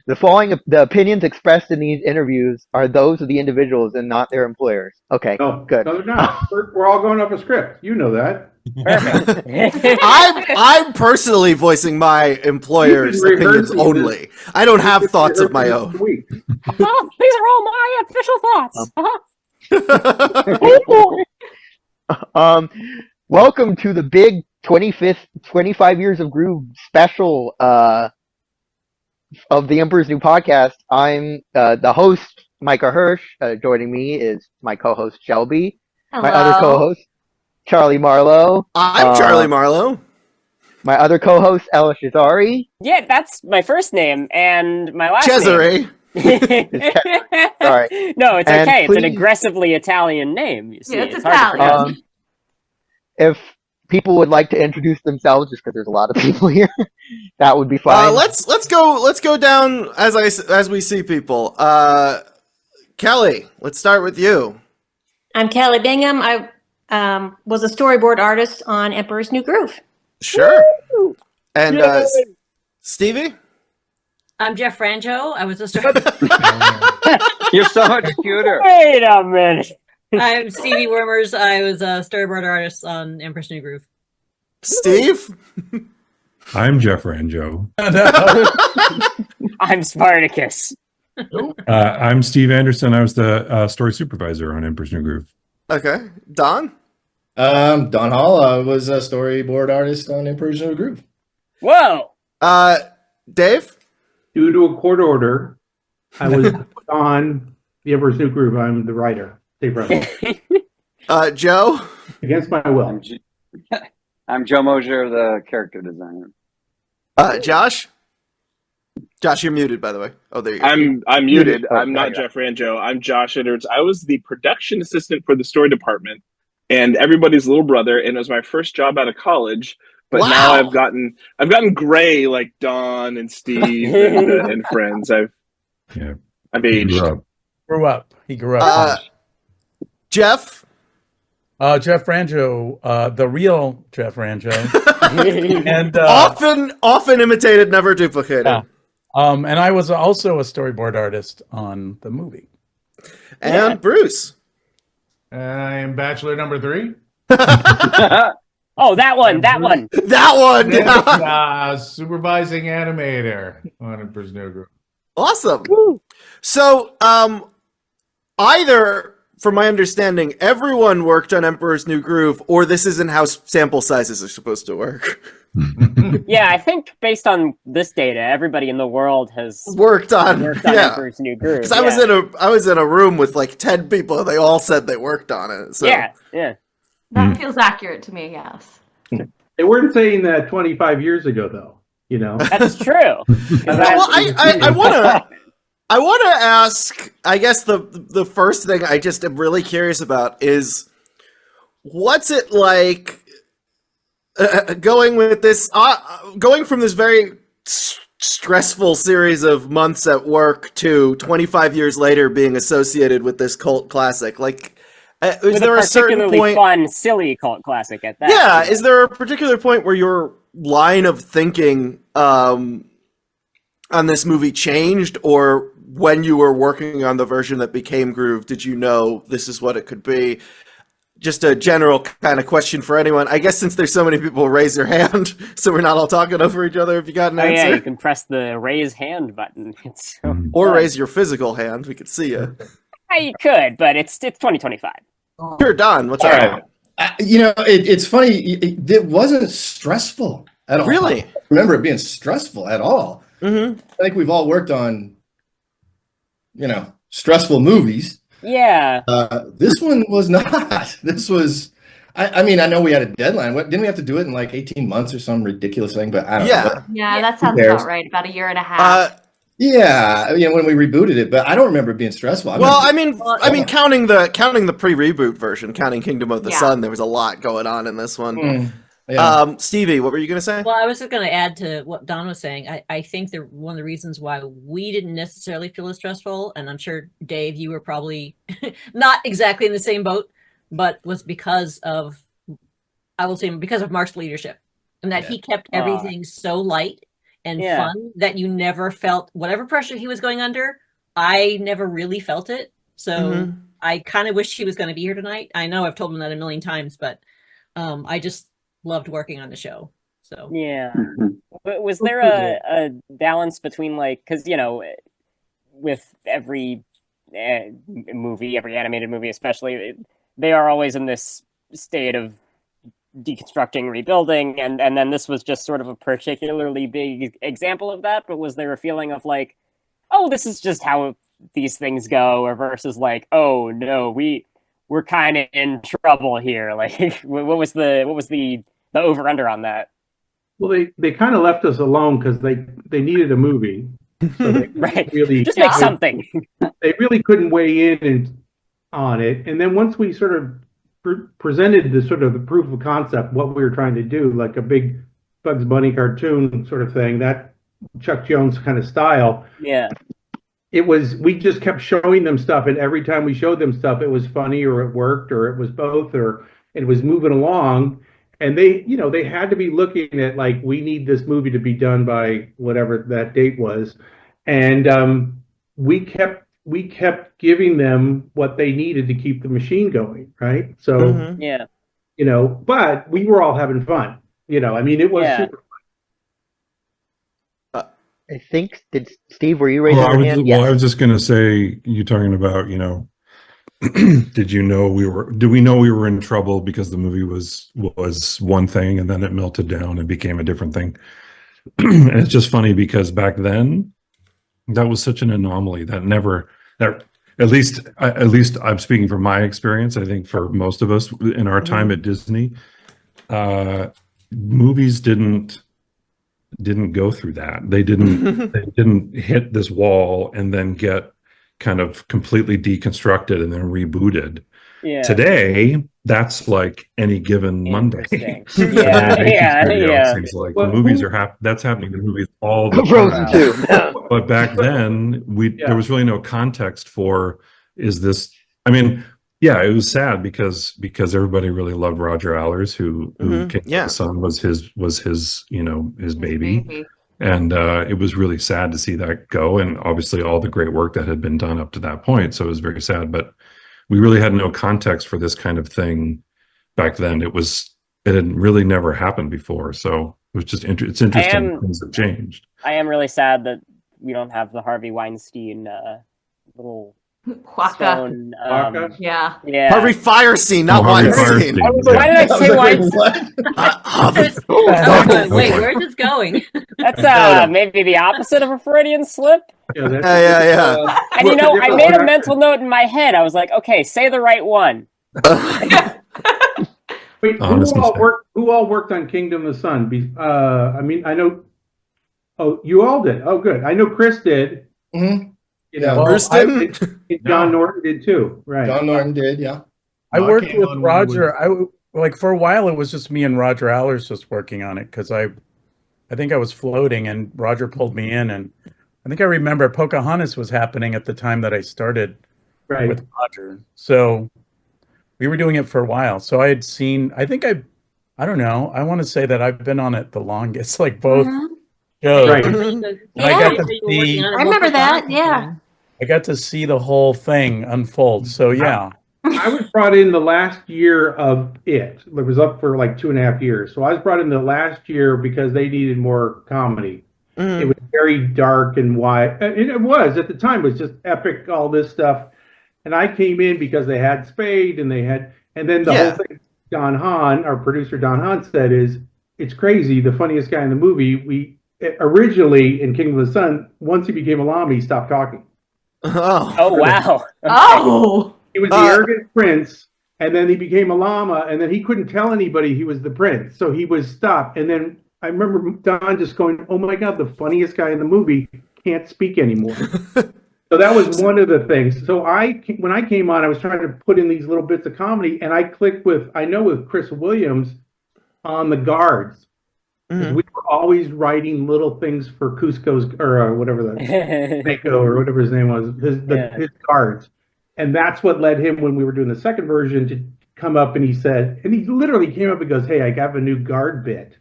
The opinions expressed in these interviews are those of the individuals and not their employers. Okay, No, good. no, they're not. We're all going off a script. You know that. Perfect. I'm personally voicing my employer's opinions only. I don't have thoughts of my own. Oh, these are all my official thoughts. Welcome to the big 25 Years of Groove special of the Emperor's New Podcast. I'm the host, Micah Hirsch. Joining me is my co-host, Shelby. Hello. My other co-host, Charlie Marlowe. I'm Charlie Marlowe. My other co-host, Ella Shazari. Yeah, that's my first name and my last Cesare. name. Sorry. No, it's And okay. please- It's an aggressively Italian name. You see, Yeah, it's hard to Italian. pronounce. If people would like to introduce themselves, just because there's a lot of people here, that would be fine. Let's go down as we see people. Kelly, let's start with you. I'm Kelly Bingham. I was a storyboard artist on Emperor's New Groove. Sure. And Stevie? I'm Jeff Franjo. I was a You're so much cuter. Wait a minute. I'm Stevie Wormers. I was a storyboard artist on Empress New Groove. Steve? I'm Jeff Ranjo. I'm Spartacus. I'm Steve Anderson. I was the story supervisor on Emperor's New Groove. Okay. Don? Don Hall. I was a storyboard artist on Emperor's New Groove. Whoa. Dave? Due to a court order, I was on the Emperor's New Groove. I'm the writer. Dave Russell. Joe? Against my will. I'm Joe Mosier, the character designer. Josh? Josh, you're muted, by the way. Oh, there you go. I'm muted. Oh, I'm not yeah. Jeff Ranjo. I'm Josh Edwards. I was the production assistant for the story department and everybody's little brother, and it was my first job out of college. But now I've gotten gray like Don and Steve and friends. I've aged. He grew up. Jeff? Jeff Ranjo, the real Jeff Ranjo. And often imitated, never duplicated. Yeah. And I was also a storyboard artist on the movie. And Bruce? I am Bachelor number 3. Oh, that one. Supervising animator on Emperor's New Groove. Awesome. Woo. So, either, from my understanding, everyone worked on Emperor's New Groove, or this isn't how sample sizes are supposed to work. Yeah, I think based on this data, everybody in the world has worked on Emperor's New Groove. Because I was in a room with like 10 people, and they all said they worked on it. So. Yeah. That feels accurate to me, yes. They weren't saying that 25 years ago, though. You know, that's true. Well, I want to ask. I guess the first thing I just am really curious about is what's it like going from this very stressful series of months at work to 25 years later being associated with this cult classic, like. Is there a certain point? Fun, silly cult classic at that? Yeah, is there a particular point where your line of thinking on this movie changed, or when you were working on the version that became Groove, did you know this is what it could be? Just a general kind of question for anyone. I guess since there's so many people, raise your hand so we're not all talking over each other. If you got an answer, yeah, you can press the raise hand button. Or raise your physical hand. We could see you. You could, but it's 2025. Sure, Don, what's up? It's funny. It wasn't stressful at all. Really? I don't remember it being stressful at all. Mm-hmm. I think we've all worked on, stressful movies. Yeah. This one was not. This was. I mean, I know we had a deadline. Didn't we have to do it in like 18 months or some ridiculous thing? But I don't know. Yeah, that sounds about right. About a year and a half. Yeah, when we rebooted it, but I don't remember it being stressful. I mean, counting the pre-reboot version, counting Kingdom of the Sun, there was a lot going on in this one. Stevie, what were you going to say? Well, I was just going to add to what Don was saying. I think that one of the reasons why we didn't necessarily feel as stressful, and I'm sure, Dave, you were probably not exactly in the same boat, but was because of Mark's leadership, and that he kept everything so light. and Yeah. fun that you never felt whatever pressure he was going under. I never really felt it. So I kind of wish he was going to be here tonight. I know I've told him that a million times, but I just loved working on the show. So Yeah. Was there a balance between like, because with every movie, every animated movie, especially, they are always in this state of deconstructing, rebuilding, and then this was just sort of a particularly big example of that. But was there a feeling of like, oh, this is just how these things go, or versus like, oh no, we're kind of in trouble here? Like, what was the over under on that? Well, they kind of left us alone because they needed a movie, so they Right. really Just make something. They really couldn't weigh in on it. And then once we sort of presented the sort of the proof of concept, what we were trying to do, like a big Bugs Bunny cartoon sort of thing, that Chuck Jones kind of style. Yeah. We just kept showing them stuff, and every time we showed them stuff, it was funny, or it worked, or it was both, or it was moving along. And they had to be looking at like, we need this movie to be done by whatever that date was. And we kept giving them what they needed to keep the machine going, right? So yeah, but we were all having fun. I mean, it was super fun. I think, Steve, were you raising your hand? Well, I was just going to say, you talking about, did we know we were in trouble because the movie was one thing and then it melted down and became a different thing. And it's just funny because back then that was such an anomaly that at least I'm speaking from my experience. I think for most of us in our time at Disney, movies didn't go through that. They didn't hit this wall and then get kind of completely deconstructed and then rebooted. Yeah. Today, that's like any given Monday. Yeah. Things like movies are that's happening to movies all the Frozen time. too. But back then, there was really no context for, is this? I mean, yeah, it was sad because everybody really loved Roger Allers, who King of the Sun was his his baby. And it was really sad to see that go, and obviously all the great work that had been done up to that point. So it was very sad, but we really had no context for this kind of thing back then. It had really never happened before. So it was just it's interesting things have changed. I am really sad that we don't have the Harvey Weinstein little stone. Yeah. Harvey Firestein, not Weinstein. Why did I say Weinstein? Wait, where's this going? That's maybe the opposite of a Freudian slip. Yeah. And I made a mental note in my head. I was like, okay, say the right one. Wait, who all worked on Kingdom of the Sun? I mean, I know. Oh, you all did. Oh, good. I know Chris did. Bruce didn't. John Norton did too, right? John Norton did, yeah. I worked with Roger. For a while, it was just me and Roger Allers just working on it because I think I was floating and Roger pulled me in, and I think I remember Pocahontas was happening at the time that I started with Roger. So we were doing it for a while. So I had seen. I don't know. I want to say that I've been on it the longest, like both. shows. Right. I got to see. I remember that. Yeah. I got to see the whole thing unfold. So yeah. I was brought in the last year of it. It was up for like 2.5 years. So I was brought in the last year because they needed more comedy. It was very dark and wide. And it was at the time. It was just epic, all this stuff. And I came in because they had Spade and then the whole thing. Don Hahn, our producer Don Hahn, said is it's crazy. The funniest guy in the movie. Originally in King of the Sun, once he became a llama, he stopped talking. Oh wow! Oh, he was the arrogant prince, and then he became a llama, and then he couldn't tell anybody he was the prince, so he was stopped. And then I remember Don just going, "Oh my God, the funniest guy in the movie can't speak anymore." So that was one of the things. So when I came on, I was trying to put in these little bits of comedy, and I clicked with Chris Williams on the guards. We were always writing little things for Cusco's or whatever Mako or whatever his name was, his cards, and that's what led him when we were doing the second version to come up and he literally came up and goes, "Hey, I got a new guard bit,"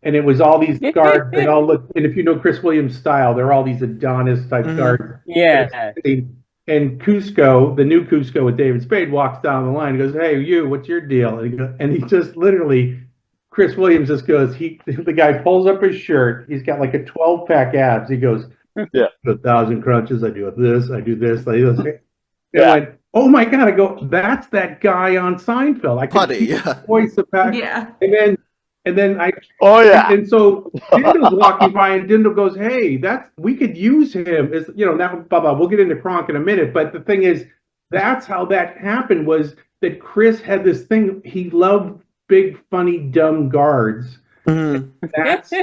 and it was all these guards. They all look, and if you know Chris Williams' style, they're all these Adonis type guards. Yeah. And Cusco, the new Cusco with David Spade, walks down the line and goes, "Hey, you, what's your deal?" And he just literally, Chris Williams just goes, the guy pulls up his shirt. He's got like a 12-pack abs. He goes, 1,000 crunches. I do this. I do this. I do this. And I went, oh my God. I go, that's that guy on Seinfeld. I could see the voice of Pat. Yeah. And then I, and so Dindal's walking by, and Dindal goes, "Hey, we could use him as, now, blah, blah. We'll get into Kronk in a minute." But the thing is, that's how that happened, was that Chris had this thing. He loved big, funny, dumb guards. That's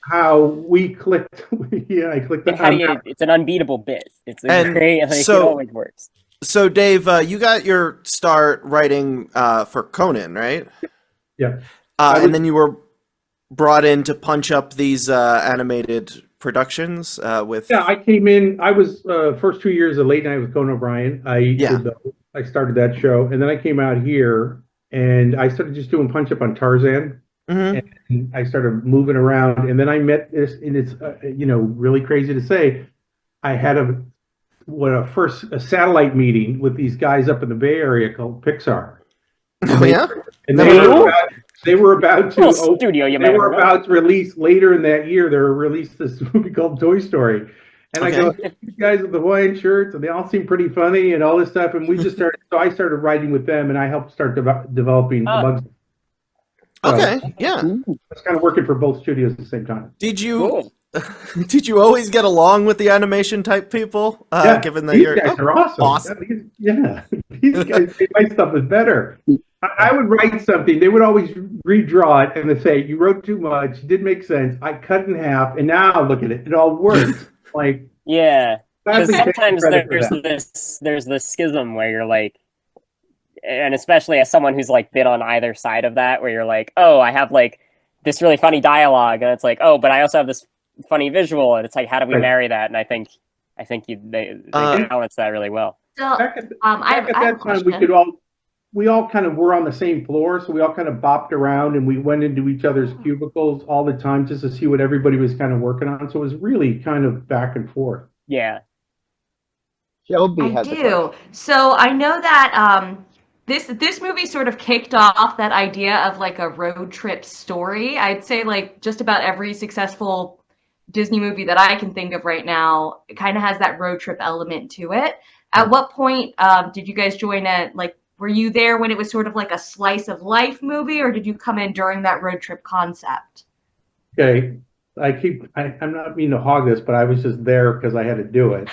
how we clicked. I clicked. It's an unbeatable bit. It's great. It always works. So, Dave, you got your start writing for Conan, right? Yeah. And then you were brought in to punch up these animated productions with. Yeah, I came in. I was first 2 years of Late Night with Conan O'Brien. I started that show, and then I came out here, and I started just doing punch up on Tarzan. And I started moving around, and then I met this, and it's really crazy to say, I had a satellite meeting with these guys up in the Bay Area called Pixar. Oh yeah, and they were about to release later in that year. They released this movie called Toy Story, and I go, these guys with the Hawaiian shirts, and they all seem pretty funny and all this stuff. And we just started. So I started writing with them, and I helped start developing the Bugs. Okay, yeah. I was kind of working for both studios at the same time. Did you always get along with the animation type people? Given that these guys are awesome. Yeah, these guys, my stuff is better. I would write something. They would always redraw it and they say, "You wrote too much. It didn't make sense. I cut in half, and now look at it. It all works." Like, yeah. Because sometimes there's this schism where you're like, and especially as someone who's like been on either side of that, where you're like, oh, I have like this really funny dialogue, and it's like, oh, but I also have this funny visual, and it's like, how do we marry that? And I think they balance that really well. So, back at that time, we all kind of were on the same floor, so we all kind of bopped around, and we went into each other's cubicles all the time just to see what everybody was kind of working on. So it was really kind of back and forth. Yeah. Shelby I do. So I know that this movie sort of kicked off that idea of like a road trip story. I'd say like just about every successful Disney movie that I can think of right now, it kind of has that road trip element to it. At what point did you guys join were you there when it was sort of like a slice of life movie, or did you come in during that road trip concept? Okay. I'm not meaning to hog this, but I was just there because I had to do it.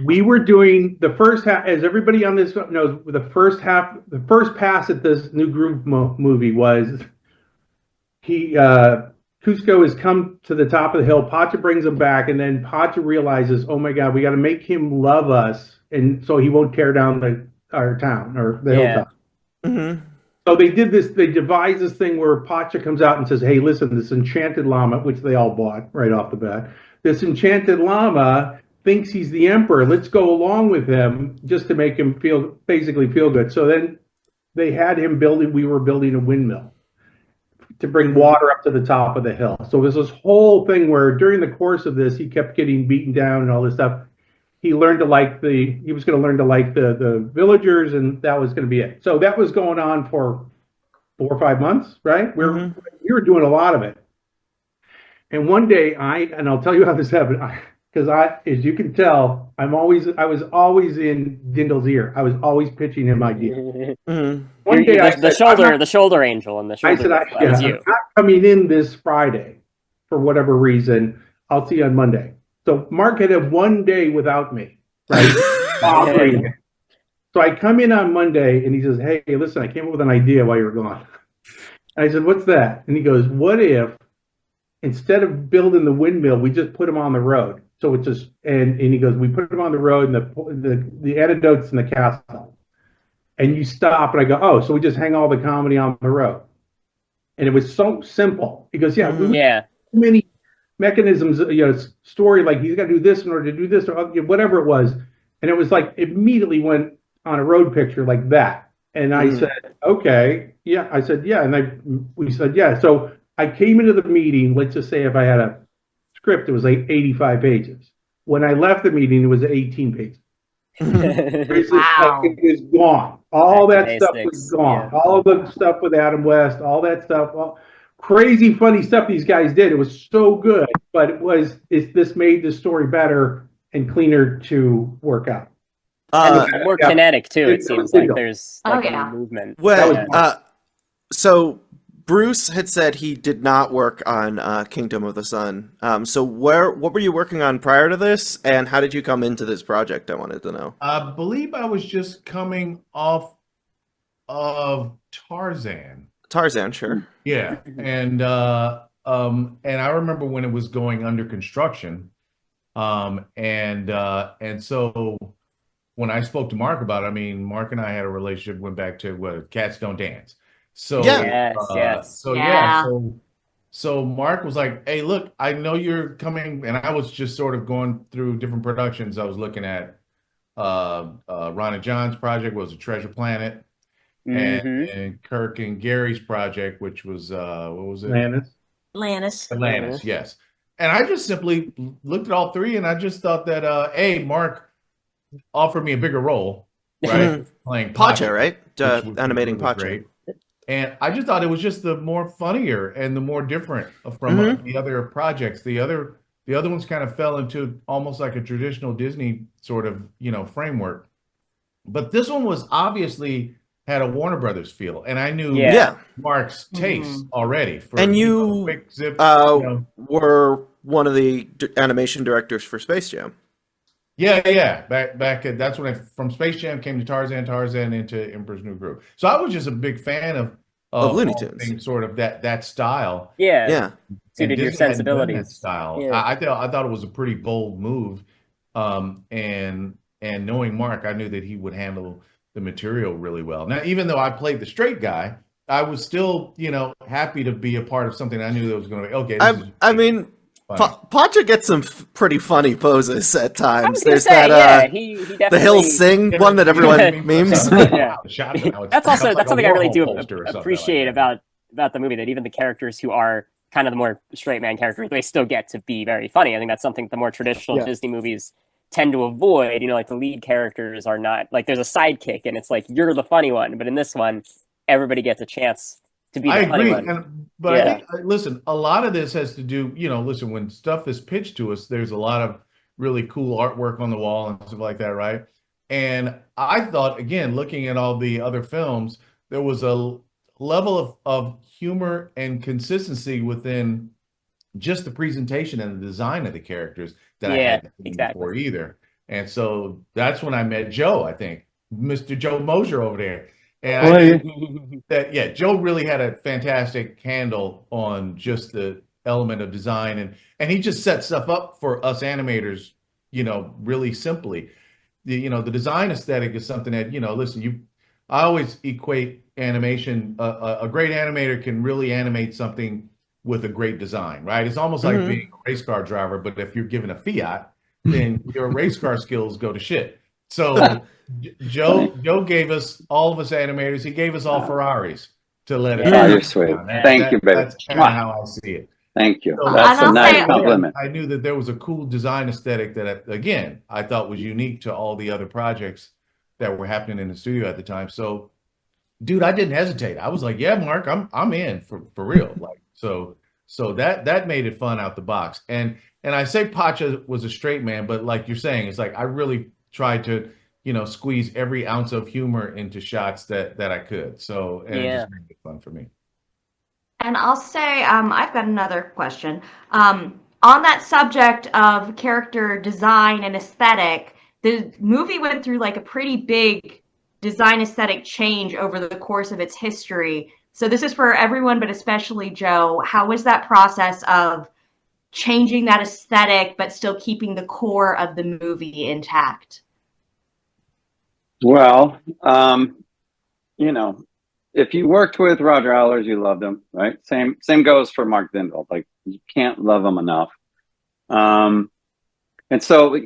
We were doing the first half, as everybody on this knows, the first pass at this New Groove movie was Cusco has come to the top of the hill. Pacha brings him back, and then Pacha realizes, oh my God, we got to make him love us, and so he won't tear down our town or the hilltop. Mm-hmm. So they did this. They devised this thing where Pacha comes out and says, "Hey, listen, this enchanted llama," which they all bought right off the bat. This enchanted llama thinks he's the emperor. Let's go along with him just to make him basically feel good. So then they had him we were building a windmill to bring water up to the top of the hill. So there's this whole thing where during the course of this, he kept getting beaten down and all this stuff. He learned to like he was going to learn to like the villagers, and that was going to be it. So that was going on for 4 or 5 months, right? We were doing a lot of it. And one day and I'll tell you how this happened, because as you can tell, I was always in Dindal's ear. I was always pitching him ideas. Mm-hmm. One day the shoulder angel, and the shoulder. I said, I'm not coming in this Friday for whatever reason. I'll see you on Monday. So Mark had 1 day without me, right? So I come in on Monday, and he says, "Hey, listen, I came up with an idea while you were gone." And I said, "What's that?" And he goes, "What if instead of building the windmill, we just put him on the road?" So it's just, and he goes, "We put him on the road, and the antidote's in the castle. And you stop," and I go, "Oh, so we just hang all the comedy on the road." And it was so simple. He goes, "Yeah, too many mechanisms, story, like he's got to do this in order to do this, or whatever it was." And it was like immediately went on a road picture like that. And I said, okay, yeah. I said, yeah. And we said, yeah. So I came into the meeting, let's just say if I had a script, it was like 85 pages. When I left the meeting, it was 18 pages. Wow. It was gone. All Back to that stuff was basics, gone. yeah. All the stuff with Adam West, all that stuff, crazy funny stuff these guys did. It was so good, but this made the story better and cleaner to work out. And more kinetic too. It seems like Dindal. there's like a movement. Well, so Bruce had said he did not work on Kingdom of the Sun. So what were you working on prior to this, and how did you come into this project? I wanted to know. I believe I was just coming off of Tarzan. Tarzan, sure. Yeah, and I remember when it was going under construction, and so when I spoke to Mark about it, I mean, Mark and I had a relationship, went back to what Cats Don't Dance. So so Mark was like, hey, look, I know you're coming, and I was just sort of going through different productions. I was looking at Ron and John's project was a Treasure Planet, and Kirk and Gary's project, which was what was it? Atlantis, yes. And I just simply looked at all three, and I just thought that Mark offered me a bigger role, right? Playing Pacha, right? Animating really Pacha. great. And I just thought it was just the more funnier and the more different from the other projects. The other ones kind of fell into almost like a traditional Disney sort of, framework. But this one was obviously had a Warner Brothers feel, and I knew Mark's taste already. And you quick zip, were one of the animation directors for Space Jam. Yeah. Back that's when I from Space Jam came to Tarzan into Emperor's New Groove. So I was just a big fan of Looney Tunes, sort of that style. Yeah. Suited your sensibilities. Style. Yeah. I thought it was a pretty bold move. And knowing Mark, I knew that he would handle the material really well. Now, even though I played the straight guy, I was still, happy to be a part of something I knew that was going to be okay. I mean, Pacha gets some pretty funny poses at times. There's that he definitely, the Hill Sing one that everyone memes. Yeah. That's something I really do appreciate about the movie, that even the characters who are kind of the more straight man characters, they still get to be very funny. I think that's something the more traditional Disney movies tend to avoid. Like the lead characters are not, like there's a sidekick and it's like you're the funny one, but in this one everybody gets a chance to be the funny one. But I think, listen, a lot of this has to do, listen, when stuff is pitched to us, there's a lot of really cool artwork on the wall and stuff like that, right? And I thought, again, looking at all the other films, there was a level of humor and consistency within just the presentation and the design of the characters that I hadn't seen before either. And so that's when I met Joe, I think, Mr. Joe Mosier over there. And I knew that, Joe really had a fantastic handle on just the element of design. And he just set stuff up for us animators, really simply. The design aesthetic is something that, listen, I always equate animation. A great animator can really animate something with a great design, right? It's almost like being a race car driver, but if you're given a Fiat, then your race car skills go to shit. So Joe gave us, all of us animators, he gave us all Ferraris to let us. Oh, you're sweet. Thank you, baby. That's kind of how I see it. Thank you. So that's a nice compliment. I knew that there was a cool design aesthetic that, again, I thought was unique to all the other projects that were happening in the studio at the time. So, dude, I didn't hesitate. I was like, yeah, Mark, I'm in for real. Like, so that made it fun out the box. And I say Pacha was a straight man, but like you're saying, it's like I really tried to, squeeze every ounce of humor into shots that I could. So, and it just made it fun for me. And I'll say, I've got another question. On that subject of character design and aesthetic, the movie went through like a pretty big design aesthetic change over the course of its history. So this is for everyone, but especially Joe. How was that process of changing that aesthetic, but still keeping the core of the movie intact? Well, if you worked with Roger Allers, you loved him, right? Same goes for Mark Dindal. Like, you can't love him enough. And so,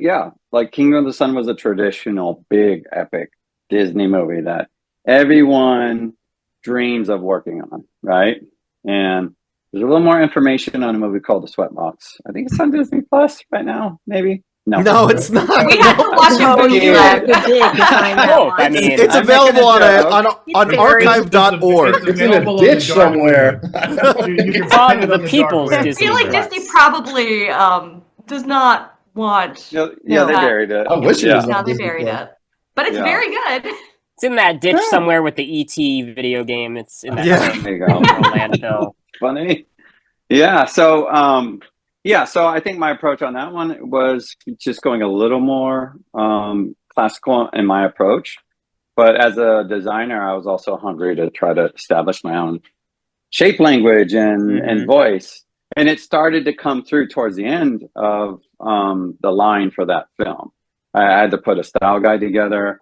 like Kingdom of the Sun was a traditional, big, epic Disney movie that everyone dreams of working on, right? And there's a little more information on a movie called The Sweatbox. I think it's on Disney Plus right now, maybe. No, it's not. We have to watch it for you. Good dig to find that one. I mean, It's available on archive.org. It's in a ditch somewhere. It's on the People's I Disney feel like Plus. Disney probably does not want. Yeah, they that. buried it. I wish it was Now on they Disney buried Plus. it, but it's Yeah. very good. It's in that ditch somewhere with the ET video game. It's in that There you go. landfill. Funny. Yeah. So, so I think my approach on that one was just going a little more classical in my approach. But as a designer, I was also hungry to try to establish my own shape language and voice. And it started to come through towards the end of the line for that film. I had to put a style guide together.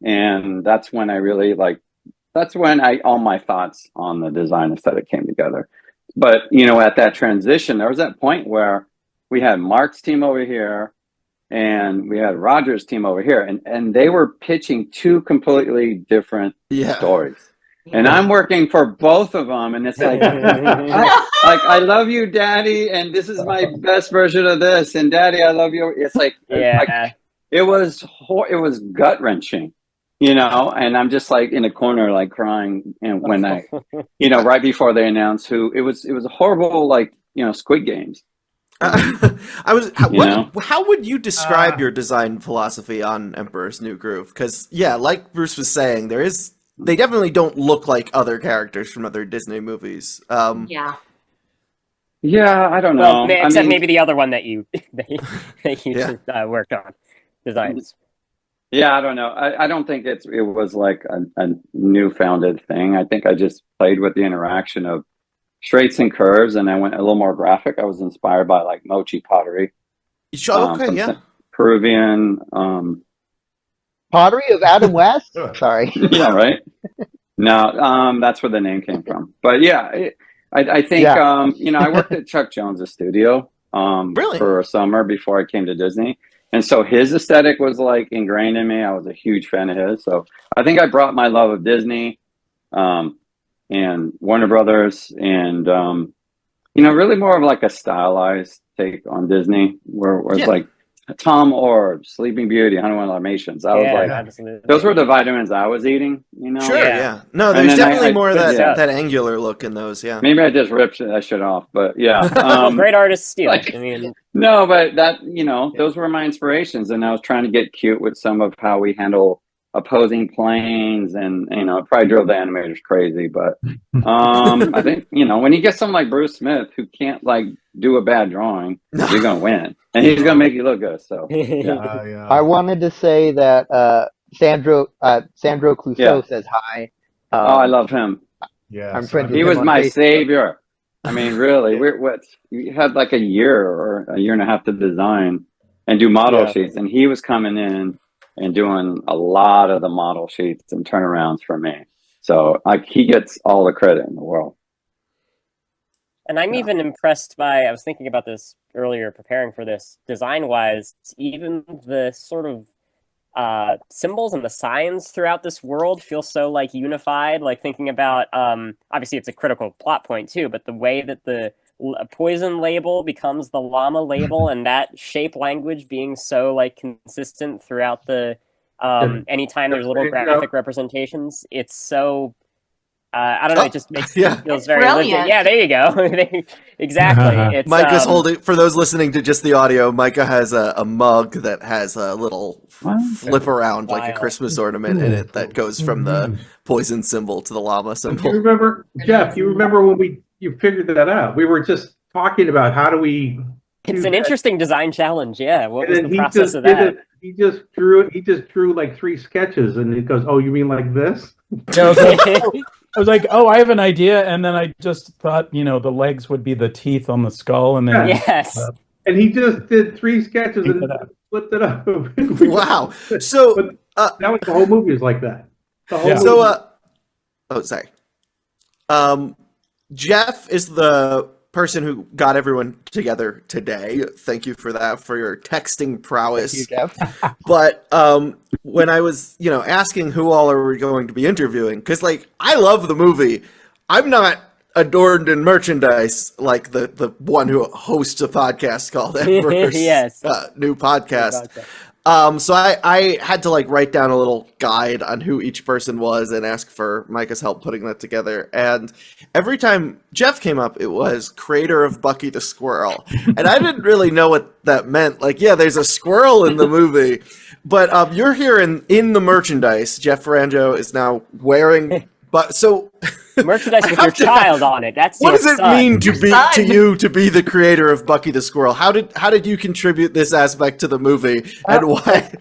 And that's when I really all my thoughts on the design aesthetic came together. But, at that transition, there was that point where we had Mark's team over here and we had Roger's team over here, and they were pitching two completely different stories. And I'm working for both of them, and it's like, I love you, Daddy, and this is my best version of this, and Daddy, I love you. It's like, it was gut wrenching. And I'm just like in a corner, like crying. And when I, right before they announced who it was a horrible, Squid Games. How would you describe your design philosophy on Emperor's New Groove? Because like Bruce was saying, they definitely don't look like other characters from other Disney movies. Yeah, I don't know. Except maybe the other one that you just worked on designs. Yeah, I don't know. I don't think it was like a new-founded thing. I think I just played with the interaction of straights and curves, and I went a little more graphic. I was inspired by like mochi pottery. Peruvian pottery of Adam West. Sorry. Yeah, right. No, that's where the name came from. But I think I worked at Chuck Jones's studio for a summer before I came to Disney. And so his aesthetic was like ingrained in me. I was a huge fan of his. So I think I brought my love of Disney and Warner Brothers and, really more of like a stylized take on Disney where it's like Tom Orb, Sleeping Beauty, Honeywell Dalmatians. I was like, absolutely. Those were the vitamins I was eating, Sure, No, there's definitely more of that angular look in those, Maybe I just ripped that shit off, but great artist steal. No, but that, those were my inspirations, and I was trying to get cute with some of how we handle opposing planes, and, it probably drove the animators crazy, but I think, when you get someone like Bruce Smith who can't do a bad drawing, you're going to win, and he's going to make you look good, so. I wanted to say that Sandro Clouseau says hi. I love him. Yeah, I'm friends with he him was on my Facebook. savior. I mean, really, we had like a year or a year and a half to design and do model sheets, and he was coming in and doing a lot of the model sheets and turnarounds for me. So he gets all the credit in the world. And I'm even impressed by, I was thinking about this earlier, preparing for this, design-wise, even the sort of symbols and the signs throughout this world feel so unified. Thinking about, obviously it's a critical plot point too, but the way that the poison label becomes the llama label and that shape language being so consistent throughout the anytime there's little graphic representations, it's so I don't know, it just makes it feels very legit. Yeah, there you go. Exactly. It's, Micah's holding, for those listening to just the audio, Micah has a mug that has a little flip around like a Christmas ornament in it that goes from the poison symbol to the llama symbol. You remember, Jeff, when you figured that out? We were just talking about how do we... It's an interesting design challenge, yeah. What was the process of that? He just drew 3 sketches, and he goes, "Oh, you mean like this?" Yeah, I was like, "Oh, I have an idea," and then I just thought, the legs would be the teeth on the skull, and then and he just did 3 sketches and flipped it up. Wow! So that was the whole movie is like that. The whole movie. Sorry. Jeff is the person who got everyone together today. Thank you for that, for your texting prowess. Thank you, Jeff. But when I was, asking who all are we going to be interviewing, because like I love the movie, I'm not adorned in merchandise like the one who hosts a podcast called Emperor's Yes. New Podcast. So I had to like write down a little guide on who each person was and ask for Micah's help putting that together. And every time Jeff came up, it was creator of Bucky the Squirrel. And I didn't really know what that meant. Like, yeah, there's a squirrel in the movie, but you're here in the merchandise. Jeff Franjo is now wearing, but so merchandise with your child on it. That's what your does it son. mean to you to be the creator of Bucky the Squirrel? How did you contribute this aspect to the movie, and why?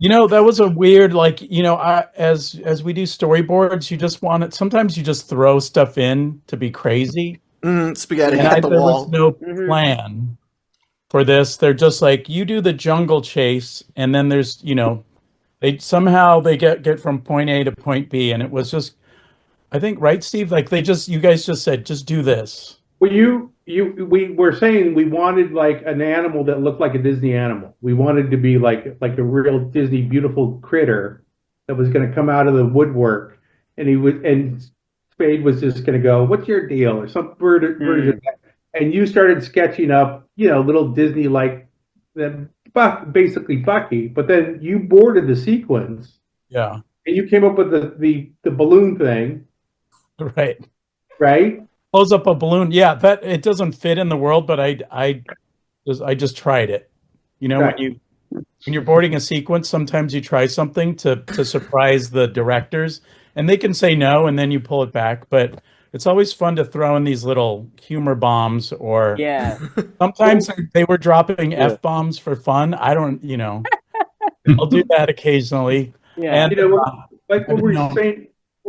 That was a weird, like, as we do storyboards, you just want it. Sometimes you just throw stuff in to be crazy. Spaghetti at the wall. There was no plan for this. They're just like, you do the jungle chase, and then there's, they get from point A to point B, and it was just, I think, right, Steve? Like you guys just said, just do this. Well, we were saying we wanted like an animal that looked like a Disney animal. We wanted to be like a real Disney beautiful critter that was going to come out of the woodwork, and Spade was just going to go, "What's your deal?" or some version. And you started sketching up, little Disney like basically Bucky, but then you boarded the sequence. Yeah. And you came up with the balloon thing. Right. Close up a balloon. Yeah, that it doesn't fit in the world, but I just tried it. When you're boarding a sequence, sometimes you try something to surprise the directors, and they can say no, and then you pull it back. But it's always fun to throw in these little humor bombs, or sometimes they were dropping F-bombs for fun. I don't, I'll do that occasionally. Yeah, and, like what we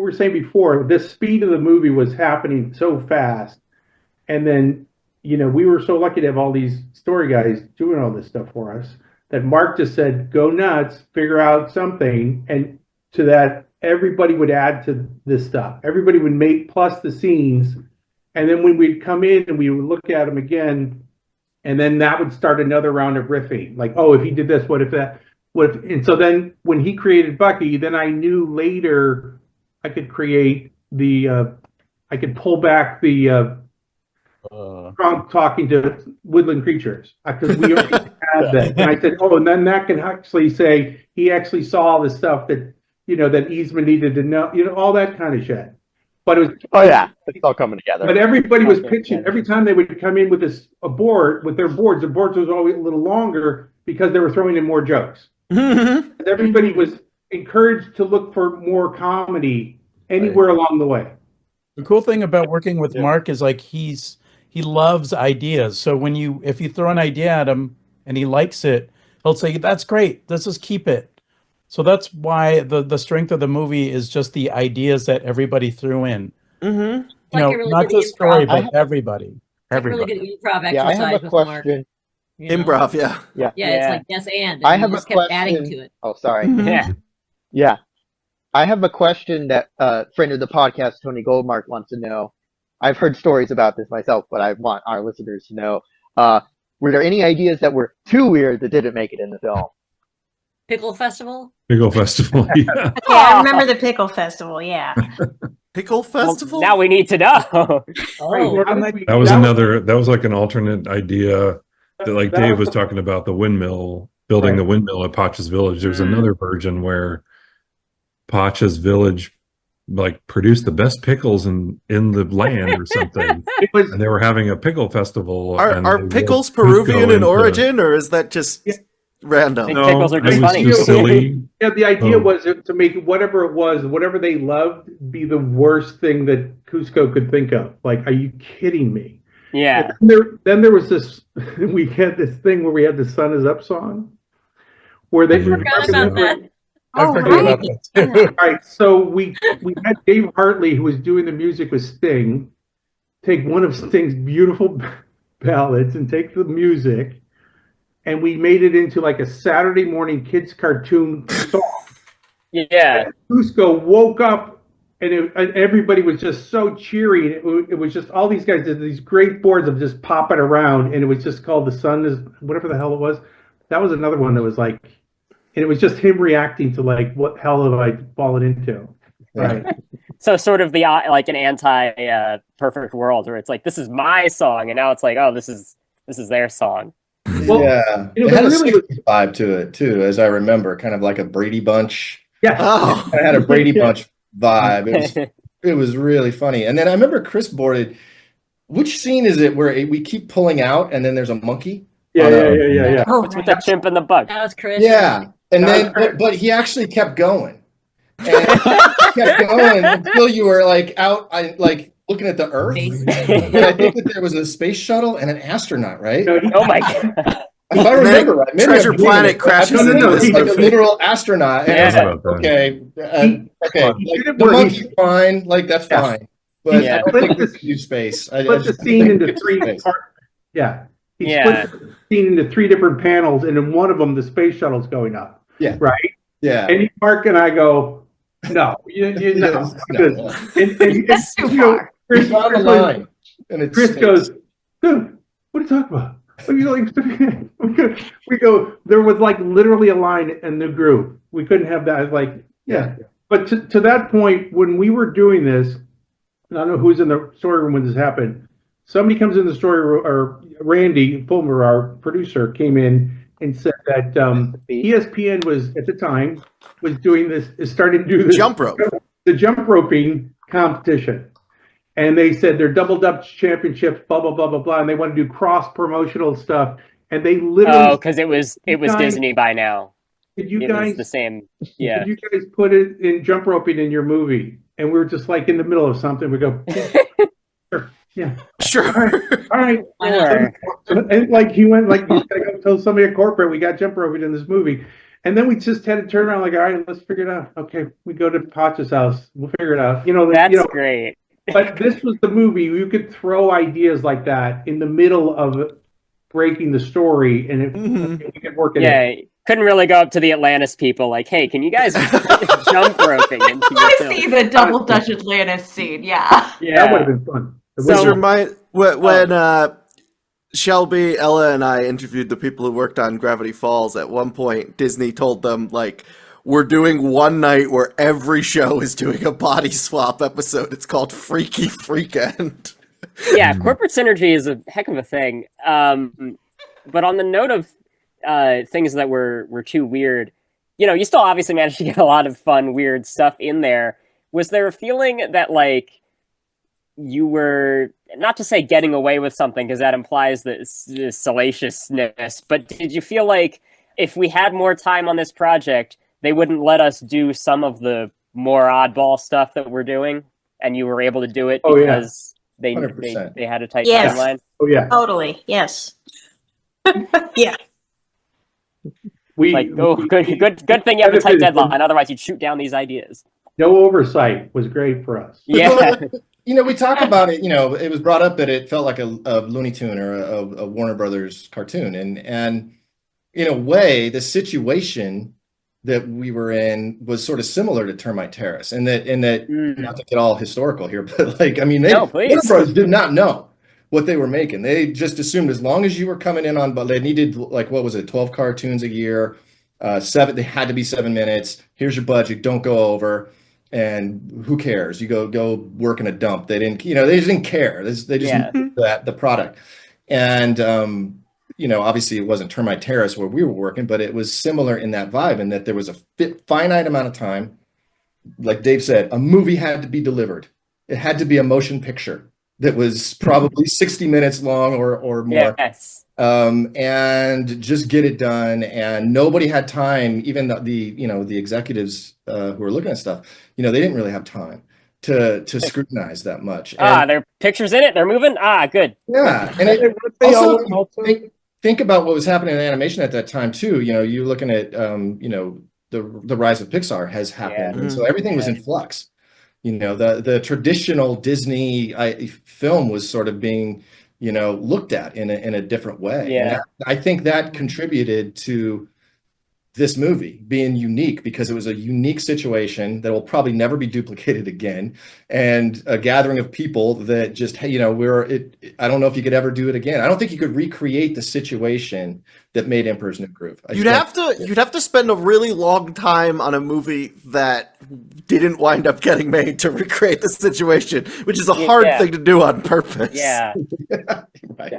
were saying before, the speed of the movie was happening so fast, and then we were so lucky to have all these story guys doing all this stuff for us that Mark just said, "Go nuts, figure out something," and to that everybody would add to this stuff. Everybody would make plus the scenes, and then when we'd come in and we would look at them again, and then that would start another round of riffing. Like, oh, if he did this, what if that? What if? And so then when he created Bucky, then I knew later I could create I could pull back the Trump talking to woodland creatures because we already had that. And I said, oh, and then that can actually say he actually saw the stuff that that Eastman needed to know, all that kind of shit. But it was it's all coming together. But everybody was pitching every time they would come in with a board with their boards. The boards was always a little longer because they were throwing in more jokes. Everybody was encouraged to look for more comedy anywhere along the way. The cool thing about working with Mark is like he loves ideas. So if you throw an idea at him and he likes it, he'll say, "That's great. Let's just keep it." So that's why the strength of the movie is just the ideas that everybody threw in. Like really not just story, but everybody. Like a really good improv exercise I have a with question. Mark. Improv, Yeah, it's like yes and I have just a kept question. adding to it. Oh, sorry. Yeah. I have a question that friend of the podcast, Tony Goldmark, wants to know. I've heard stories about this myself, but I want our listeners to know. Were there any ideas that were too weird that didn't make it in the film? Pickle Festival? Pickle Festival, yeah. Okay, I remember the Pickle Festival, yeah. Pickle Festival? Now we need to know. That was like an alternate idea that like Dave was talking about, the windmill, building the windmill at Pacha's Village. There's another version where Pacha's Village like produced the best pickles in the land or something. And they were having a pickle festival. Are pickles Peruvian in origin, or is that just random? No, pickles are just funny. Silly. Yeah, the idea was to make whatever it was, whatever they loved, be the worst thing that Cusco could think of. Like, are you kidding me? Yeah. Then there was this. We had this thing where we had the "Sun Is Up" song, where they forgot about that. I forgot about that too. All right, so we had Dave Hartley, who was doing the music with Sting, take one of Sting's beautiful ballads and take the music, and we made it into like a Saturday morning kids cartoon song. Yeah. And Cusco woke up and everybody was just so cheery. It was just all these guys did these great boards of just popping around, and it was just called The Sun is whatever the hell it was. That was another one that was like, and it was just him reacting to like, what hell have I fallen into? Right. So sort of the like an anti perfect world where it's like, this is my song, and now it's like, oh, this is their song. Well, yeah, it had a really vibe to it too, as I remember, kind of like a Brady Bunch. Yeah, I had a Brady Bunch vibe. It was really funny. And then I remember Chris boarded. Which scene is it where we keep pulling out and then there's a monkey? Yeah. Oh, it's with the chimp and the bug. That was Chris. Yeah, and then but he actually kept going, and kept going until you were like out, like looking at the Earth. And I think that there was a space shuttle and an astronaut, right? Oh my god. If I remember right, maybe Treasure Planet crashes into this like a literal astronaut. And I was like, okay, okay, like, the monkey's fine, like that's fine. But I don't think this new space. Split the scene into three parts. Yeah. He split the scene into three different panels, and in one of them, the space shuttle's going up. Yeah. Right? Yeah. And Mark and I go, no. No. That's too far. Chris on the line. And Chris goes, dude, what are you talking about? We go, there was like literally a line in the group. We couldn't have that. I was like, yeah. But to that point, when we were doing this, and I don't know who's in the story room when this happened. Somebody comes in the story room, or Randy Fullmer, our producer, came in and said that ESPN was at the time was doing this, started to do this jump rope, the jump roping competition, and they said they're double Dutch championships, blah blah blah blah blah, and they want to do cross promotional stuff, and they literally because it was Disney by now. Did you guys the same? Yeah. Did you guys put it in jump roping in your movie? And we were just like in the middle of something. We go, sure, yeah, sure, all right. And like he went, like he's gotta go tell somebody at corporate we got jump roping in this movie, and then we just had to turn around like, all right, let's figure it out. Okay, we go to Pacha's house. We'll figure it out. That's great. But this was the movie. You could throw ideas like that in the middle of breaking the story, and we could work it. Yeah. Couldn't really go up to the Atlantis people like, hey, can you guys jump roping into your I film? see the double Dutch Atlantis scene. Yeah. That would have been fun. When Shelby, Ella, and I interviewed the people who worked on Gravity Falls, at one point Disney told them, like, we're doing one night where every show is doing a body swap episode. It's called Freaky Freakend. Yeah, corporate synergy is a heck of a thing. But on the note of things that were too weird, you still obviously managed to get a lot of fun, weird stuff in there. Was there a feeling that, like, you were, not to say getting away with something, because that implies this salaciousness, but did you feel like if we had more time on this project, they wouldn't let us do some of the more oddball stuff that we're doing, and you were able to do it because they had a tight timeline? Oh, yeah. Totally. Yes. Yeah. Good thing you have a tight deadline. Otherwise, you'd shoot down these ideas. No oversight was great for us. Yeah. We talk about it. It was brought up that it felt like a Looney Tune or a Warner Brothers cartoon, and in a way, the situation that we were in was sort of similar to Termite Terrace, and that not to get all historical here, but Warner Brothers did not know what they were making. They just assumed as long as you were coming in on, but they needed, like, what was it, 12 cartoons a year, 7, they had to be 7 minutes. Here's your budget, don't go over, and who cares? You go work in a dump. They didn't, they just didn't care. They just knew that the product. And obviously it wasn't Termite Terrace where we were working, but it was similar in that vibe, in that there was a finite amount of time. Like Dave said, a movie had to be delivered. It had to be a motion picture that was probably 60 minutes long or more. Yes. And just get it done. And nobody had time, even the executives who were looking at stuff, they didn't really have time to scrutinize that much. There are pictures in it, they're moving. Good. Yeah. And also think about what was happening in animation at that time too. You're looking at the rise of Pixar has happened. And so everything was in flux. The traditional Disney film was sort of being, looked at in a different way. Yeah. And I think that contributed to this movie being unique because it was a unique situation that will probably never be duplicated again, and a gathering of people that just, hey, I don't know if you could ever do it again. I don't think you could recreate the situation that made Emperor's New Groove. You'd have to spend a really long time on a movie that didn't wind up getting made to recreate the situation, which is a hard thing to do on purpose. Yeah. Right.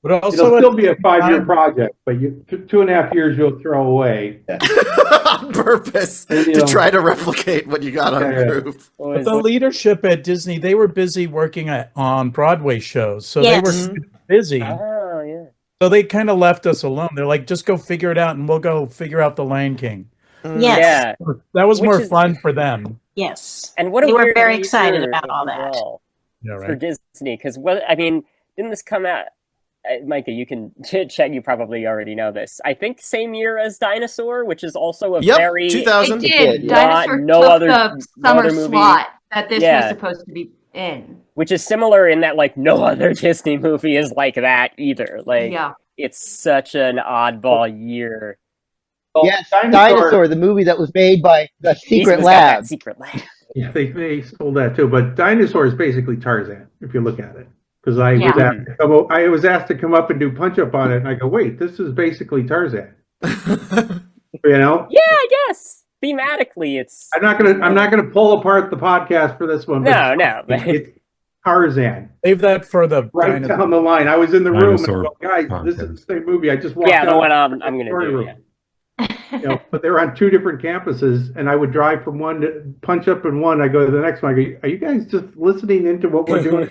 But also, it'll still be a 5-year project, but 2.5 years you'll throw away on purpose to try to replicate what you got on Groove. But the leadership at Disney, they were busy working on Broadway shows, so they were busy. Oh, yeah. So they kind of left us alone. They're like, just go figure it out, and we'll go figure out The Lion King. Yes. Yeah. That was more fun for them. Yes. And what they were very year excited about all that. For Disney, because didn't this come out? Micah, you can check. You probably already know this. I think same year as Dinosaur, which is also a very 2000. It did. Dinosaur took the summer slot that this was supposed to be in, which is similar in that like no other Disney movie is like that either. Like, it's such an oddball year. Yes, Dinosaur, the movie that was made by the Secret Lab. Secret Lab. Yeah, they stole that too. But Dinosaur is basically Tarzan, if you look at it. Because I was asked to come up and do punch up on it, and I go, wait, this is basically Tarzan. Yeah, I guess thematically, it's. I'm not gonna pull apart the podcast for this one. No. It's Tarzan. Save that for the right down the line. I was in the room and go, guys, this is the same movie. I just walked out. The one I'm gonna do. But they were on 2 different campuses, and I would drive from one to punch up in one. I go to the next one. I go, are you guys just listening into what we're doing?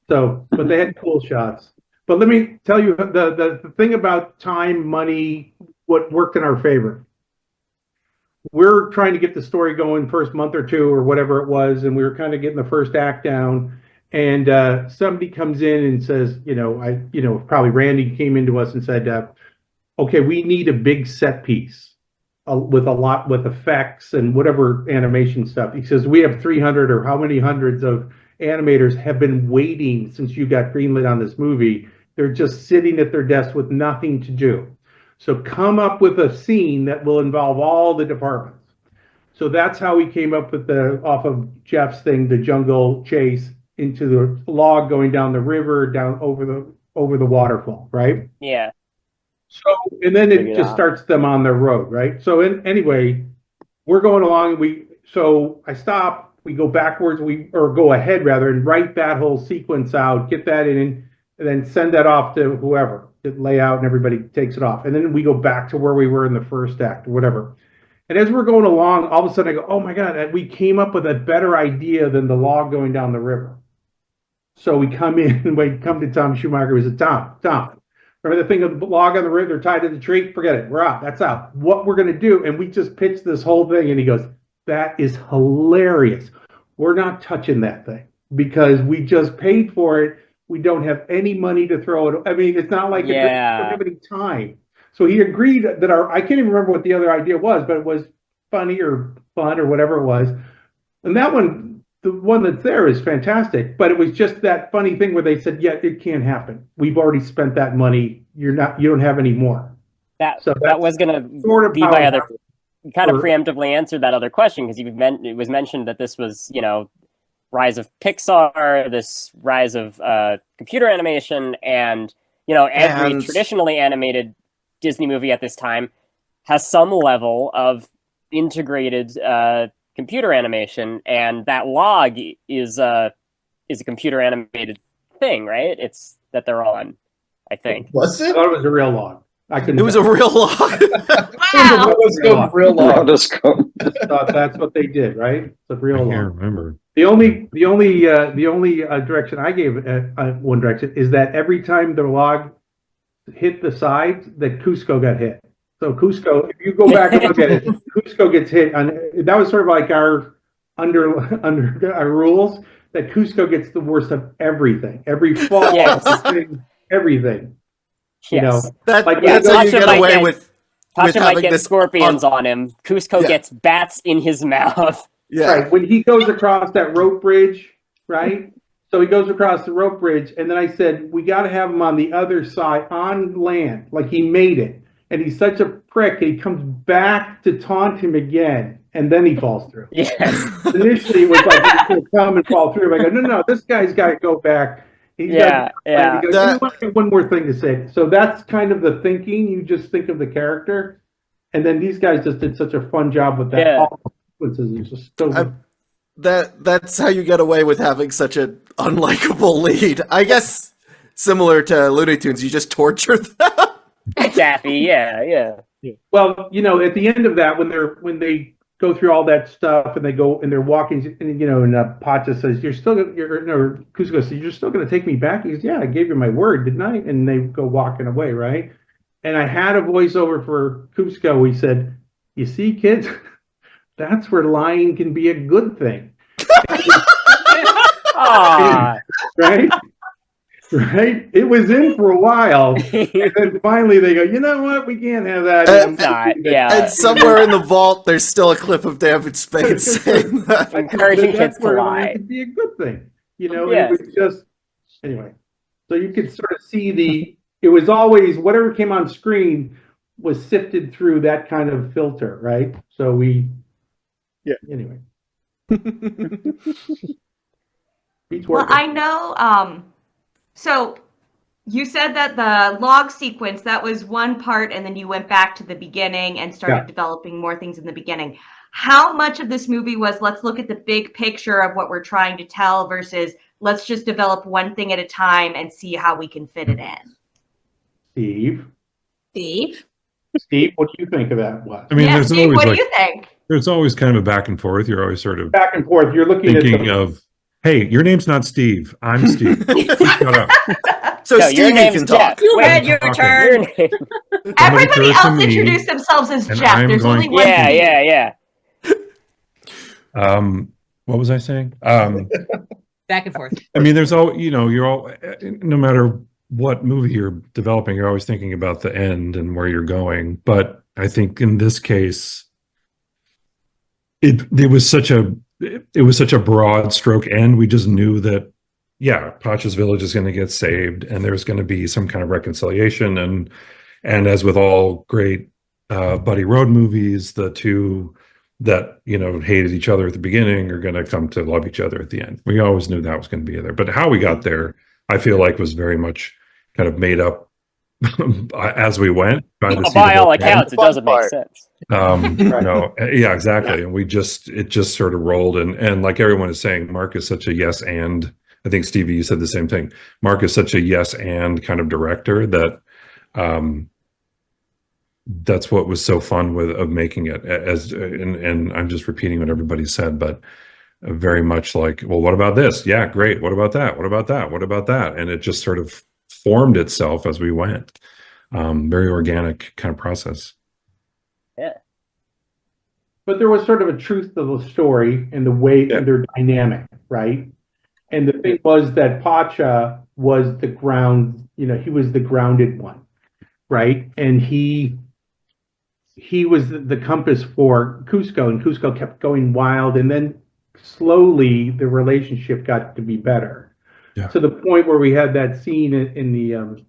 So, but they had cool shots. But let me tell you the thing about time, money, what worked in our favor. We're trying to get the story going first month or 2 or whatever it was, and we were kind of getting the first act down. And somebody comes in and says, probably Randy came into us and said, okay, we need a big set piece with effects and whatever animation stuff. He says, we have 300 or how many hundreds of animators have been waiting since you got greenlit on this movie. They're just sitting at their desk with nothing to do. So come up with a scene that will involve all the departments. So that's how we came up with off of Jeff's thing, the jungle chase into the log going down the river, down over the waterfall, right? Yeah. So, and then it just starts them on their road, right? So anyway, we're going along. So I stop. We go backwards, or go ahead rather, and write that whole sequence out, get that in, and then send that off to whoever, lay out, and everybody takes it off. And then we go back to where we were in the first act, or whatever. And as we're going along, all of a sudden I go, oh my God, we came up with a better idea than the log going down the river. So we come in, and we come to Tom Schumacher. We said, Tom, remember the thing of the log on the river tied to the tree? Forget it. We're out. That's out. What we're going to do, and we just pitched this whole thing, and he goes, that is hilarious. We're not touching that thing because we just paid for it. We don't have any money to throw it. I mean, it's not like we don't have any time. So he agreed that I can't even remember what the other idea was, but it was funny or fun or whatever it was. And that one, the one that's there is fantastic, but it was just that funny thing where they said, yeah, it can't happen. We've already spent that money. You don't have any more. That was going to be my other kind of preemptively answered that other question, because it was mentioned that this was, rise of Pixar, this rise of computer animation, and every traditionally animated Disney movie at this time has some level of integrated computer animation, and that log is a computer animated thing, right? It's that they're on, I think. Was it? I thought it was a real log. It was a real log. Wow. Real log. I just thought that's what they did, right? It's a real log. I can't remember. The only direction I gave one direction is that every time the log hit the sides, that Cusco got hit. So Cusco, if you go back and look at it, Cusco gets hit. That was sort of like our under our rules, that Cusco gets the worst of everything. Every fall, everything. Yes. That's how you get away with Tasha might get this scorpions on him. Cusco gets bats in his mouth. Yeah. Right. When he goes across that rope bridge, right? So he goes across the rope bridge, and then I said, we got to have him on the other side, on land, like he made it. and he's such a prick. He comes back to taunt him again, and then he falls through. Yes. Initially, it was like he's going to come and fall through. I go, no, this guy's got to go back. He's Yeah, got to, He goes, you know what? I got one more thing to say. So that's kind of the thinking. You just think of the character, and then these guys just did such a fun job with that. Yeah. All the sequences. It's just so. That's how you get away with having such an unlikable lead. I guess similar to Looney Tunes, you just torture them. Daffy, yeah. Well, at the end of that, when they go through all that stuff and they're walking, and Pacha says, Kuzco says, you're still going to take me back? He goes, yeah, I gave you my word, didn't I? And they go walking away, right? And I had a voiceover for Kuzco. He said, you see, kids, that's where lying can be a good thing. Right? Right? It was in for a while. And then finally they go, you know what? We can't have that. And somewhere in the vault, there's still a clip of David Spade saying that. Encouraging kids to lie. It could be a good thing. Yeah. It was just, anyway. So you could sort of see it was always, whatever came on screen was sifted through that kind of filter, right? So anyway. Well, I know, so you said that the log sequence, that was one part, and then you went back to the beginning and started developing more things in the beginning. How much of this movie was, let's look at the big picture of what we're trying to tell versus let's just develop one thing at a time and see how we can fit it in? Steve, what do you think of that? I mean, there's Steve, always what do you think? There's always kind of a back and forth. You're always sort of back and forth. You're thinking of, hey, your name's not Steve. I'm Steve. Shut up. So no, Steve can talk. You had your turn. Everybody else introduced themselves as Jeff. There's only one. Yeah. What was I saying? Back and forth. I mean, there's all, you're all, no matter what movie you're developing, you're always thinking about the end and where you're going. But I think in this case, it was such a broad stroke end. We just knew that, Pacha's village is going to get saved, and there's going to be some kind of reconciliation. And as with all great buddy road movies, the two that hated each other at the beginning are going to come to love each other at the end. We always knew that was going to be there. But how we got there, I feel like, was very much kind of made up as we went. By all accounts, it doesn't make sense. Exactly. And it just sort of rolled. And like everyone is saying, Mark is such a yes and. I think, Stevie, you said the same thing. Mark is such a yes and kind of director that that's what was so fun of making it. And I'm just repeating what everybody said, but very much like, well, what about this? Yeah, great. What about that? What about that? What about that? And it just sort of formed itself as we went. Very organic kind of process. Yeah. But there was sort of a truth to the story and the way they're dynamic, right? And the thing was that Pacha was the ground, he was the grounded one, right? And he was the compass for Kuzco, and Kuzco kept going wild, and then slowly the relationship got to be better. Yeah. To the point where we had that scene in the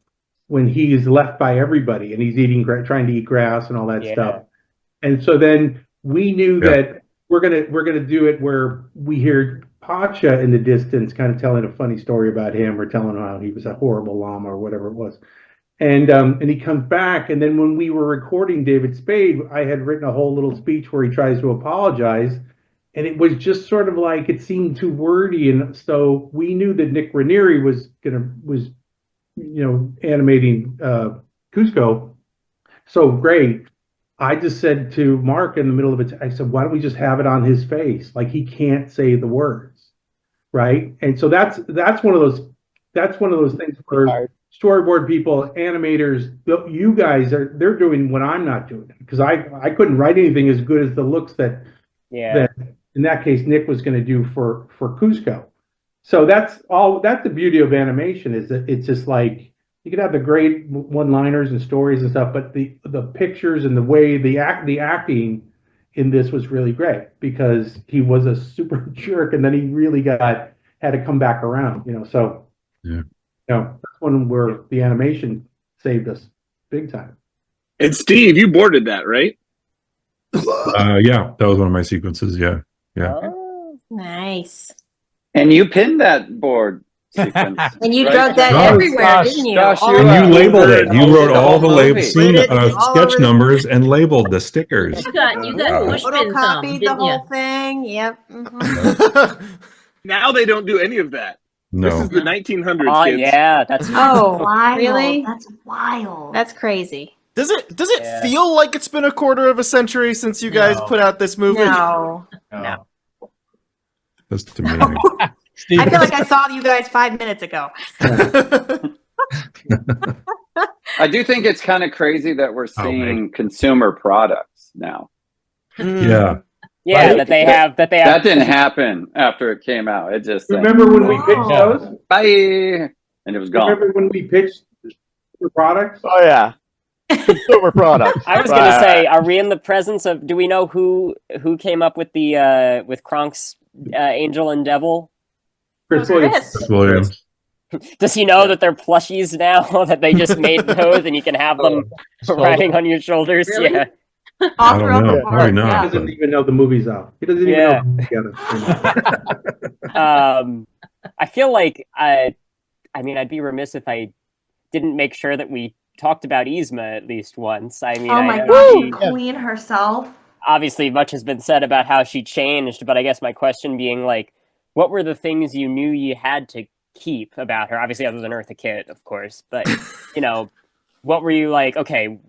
when he's left by everybody and he's trying to eat grass and all that stuff. And so then we knew that we're gonna do it where we hear Pacha in the distance kind of telling a funny story about him, or telling how he was a horrible llama or whatever it was. And he comes back, and then when we were recording David Spade, I had written a whole little speech where he tries to apologize, and it was just sort of like, it seemed too wordy, and so we knew that Nick Ranieri was animating Kuzco so great. I just said to Mark in the middle of it, I said, why don't we just have it on his face? Like, he can't say the words, right? And so that's one of those things where storyboard people, animators, you guys they're doing what I'm not doing, because I couldn't write anything as good as the looks that in that case Nick was going to do for Kuzco. So that's the beauty of animation, is that it's just like, you could have the great one-liners and stories and stuff, but the pictures and the way the acting in this was really great, because he was a super jerk, and then he really had to come back around, so that's one where the animation saved us big time. And Steve, you boarded that, right? Yeah, that was one of my sequences. Yeah. Oh, nice. And you pinned that board sequence. And you right, drug that Josh? everywhere, didn't you? Josh, All you, And you labeled over it. You wrote all the label movie. scene all sketch over- numbers and labeled the stickers. You got push pin thumb, Photocopied the didn't you? whole thing. Yep. Mhm. Now they don't do any of that. This No. is the 1900s, Oh kids. yeah, that's Oh, Wild. really? That's wild. That's crazy. Does it Yeah. feel like it's been a quarter of a century since you guys put out this movie? No. No. That's amazing. I feel like I saw you guys 5 minutes ago. I do think it's kind of crazy that we're seeing consumer products now. Yeah. Yeah, that they have. That didn't happen after it came out. It just Remember when we pitched those? bye, and it was gone. Remember when we pitched the products? Oh yeah, consumer products. I was gonna say, are we in the presence of? Do we know who came up with the with Kronk's Angel and Devil? Chris Williams. Chris Williams. Does he know that they're plushies now? That they just made those and you can have them riding on your shoulders? Really? Yeah. I don't know. Probably He not. doesn't even know the movie's out. He doesn't even know the movie's together. I feel like I mean, I'd be remiss if I didn't make sure that we talked about Yzma at least once. I mean, Oh I my know god, she- the queen herself. obviously much has been said about how she changed, but I guess my question being like, what were the things you knew you had to keep about her? Obviously, other than Eartha Kitt, of course, but you know, what were you like? Okay,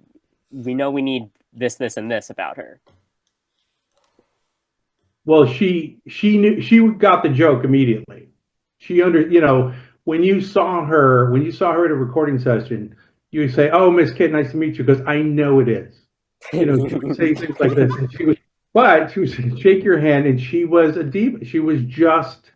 we know we need this, and this about her. Well, she knew, she got the joke immediately. She when you saw her at a recording session, you would say, "Oh, Miss Kitt, nice to meet you," because I know it is. She would say things like this, and she would shake your hand, and she was a diva. She was just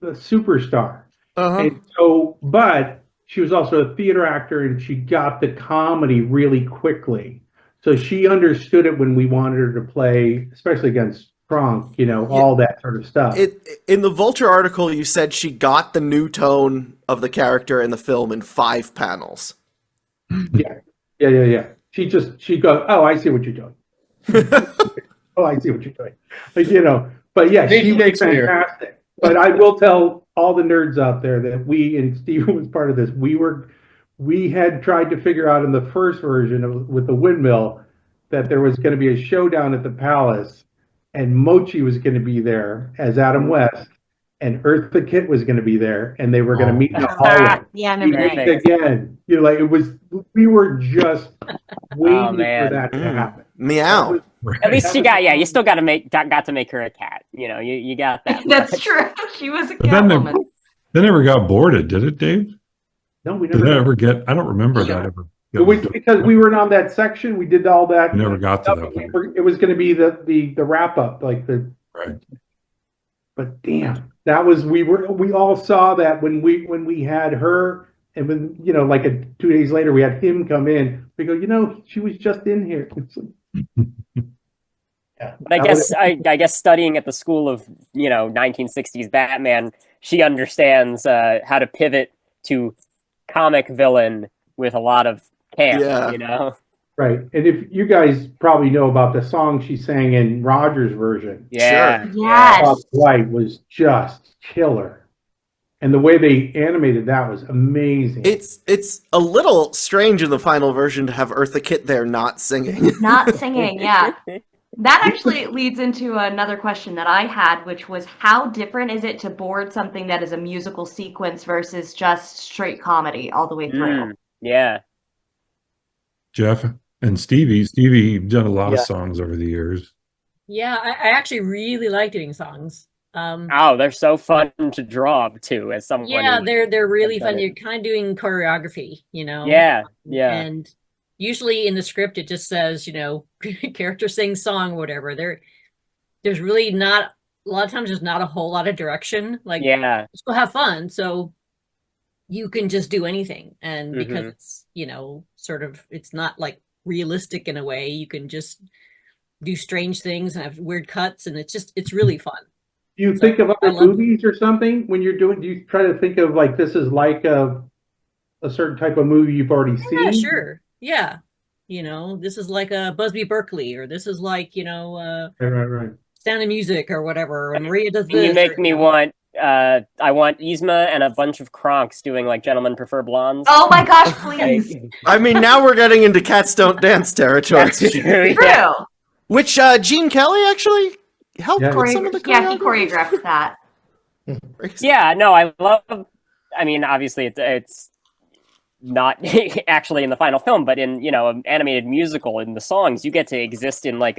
a superstar. And so, but she was also a theater actor, and she got the comedy really quickly. So she understood it when we wanted her to play, especially against Kronk, all that sort of stuff. In the Vulture article, you said she got the new tone of the character in the film in 5 panels. Yeah. She goes, "Oh, I see what you're doing." Oh, I see what you're doing. But yeah, she was fantastic. But I will tell all the nerds out there that we, and Steven was part of this, we had tried to figure out in the first version with the windmill that there was going to be a showdown at the palace, and Mochi was going to be there as Adam West, and Eartha Kitt was going to be there, and they were going to meet in the hallway. Yeah, I remember that. Again, we were just waiting for that to happen. Meow. At least she got, you still got to make her a cat. You got that. That's true. She was a But cat woman. That never got boarded, did it, Dave? No, we Did never. that ever get? I don't remember that ever. It was because we were on that section. We did all that. We never got to that point. It was going to be the wrap up, Right. But damn, that was we all saw that when we had her, and when 2 days later we had him come in. We go, she was just in here. It's like, But I guess studying at the school of 1960s Batman, she understands how to pivot to comic villain with a lot of camp. Right. And if you guys probably know about the song she sang in Roger's version. Yeah. Sure. Yes. White was just killer. And the way they animated that was amazing. It's a little strange in the final version to have Eartha Kitt there not singing. Not singing, yeah. That actually leads into another question that I had, which was how different is it to board something that is a musical sequence versus just straight comedy all the way through? Yeah. Jeff and Stevie, you've done a lot of songs over the years. Yeah, I actually really like doing songs. They're so fun to draw too, as someone. Yeah, they're really fun. You're kind of doing choreography, Yeah. And usually in the script it just says, character sings song or whatever. There's really not a lot of times. There's not a whole lot of direction. Just go have fun. So you can just do anything, and because it's sort of it's not like realistic in a way, you can just do strange things and have weird cuts, and it's really fun. Do you think of other movies or something when you're doing? Do you try to think of like this is like a certain type of movie you've already seen? Yeah, sure. Yeah. You know, this is like a Busby Berkeley, or this is like, Right. Sound of Music or whatever. Or Maria does You this. make me want. I want Yzma and a bunch of Kronks doing like Gentlemen Prefer Blondes. Oh my gosh, please. I mean, now we're getting into Cats Don't Dance territory. That's true. True. Which Gene Kelly actually helped with some of the Yeah, he choreographed that. Yeah, no, I love. I mean, obviously, it's not actually in the final film, but in an animated musical, in the songs, you get to exist in like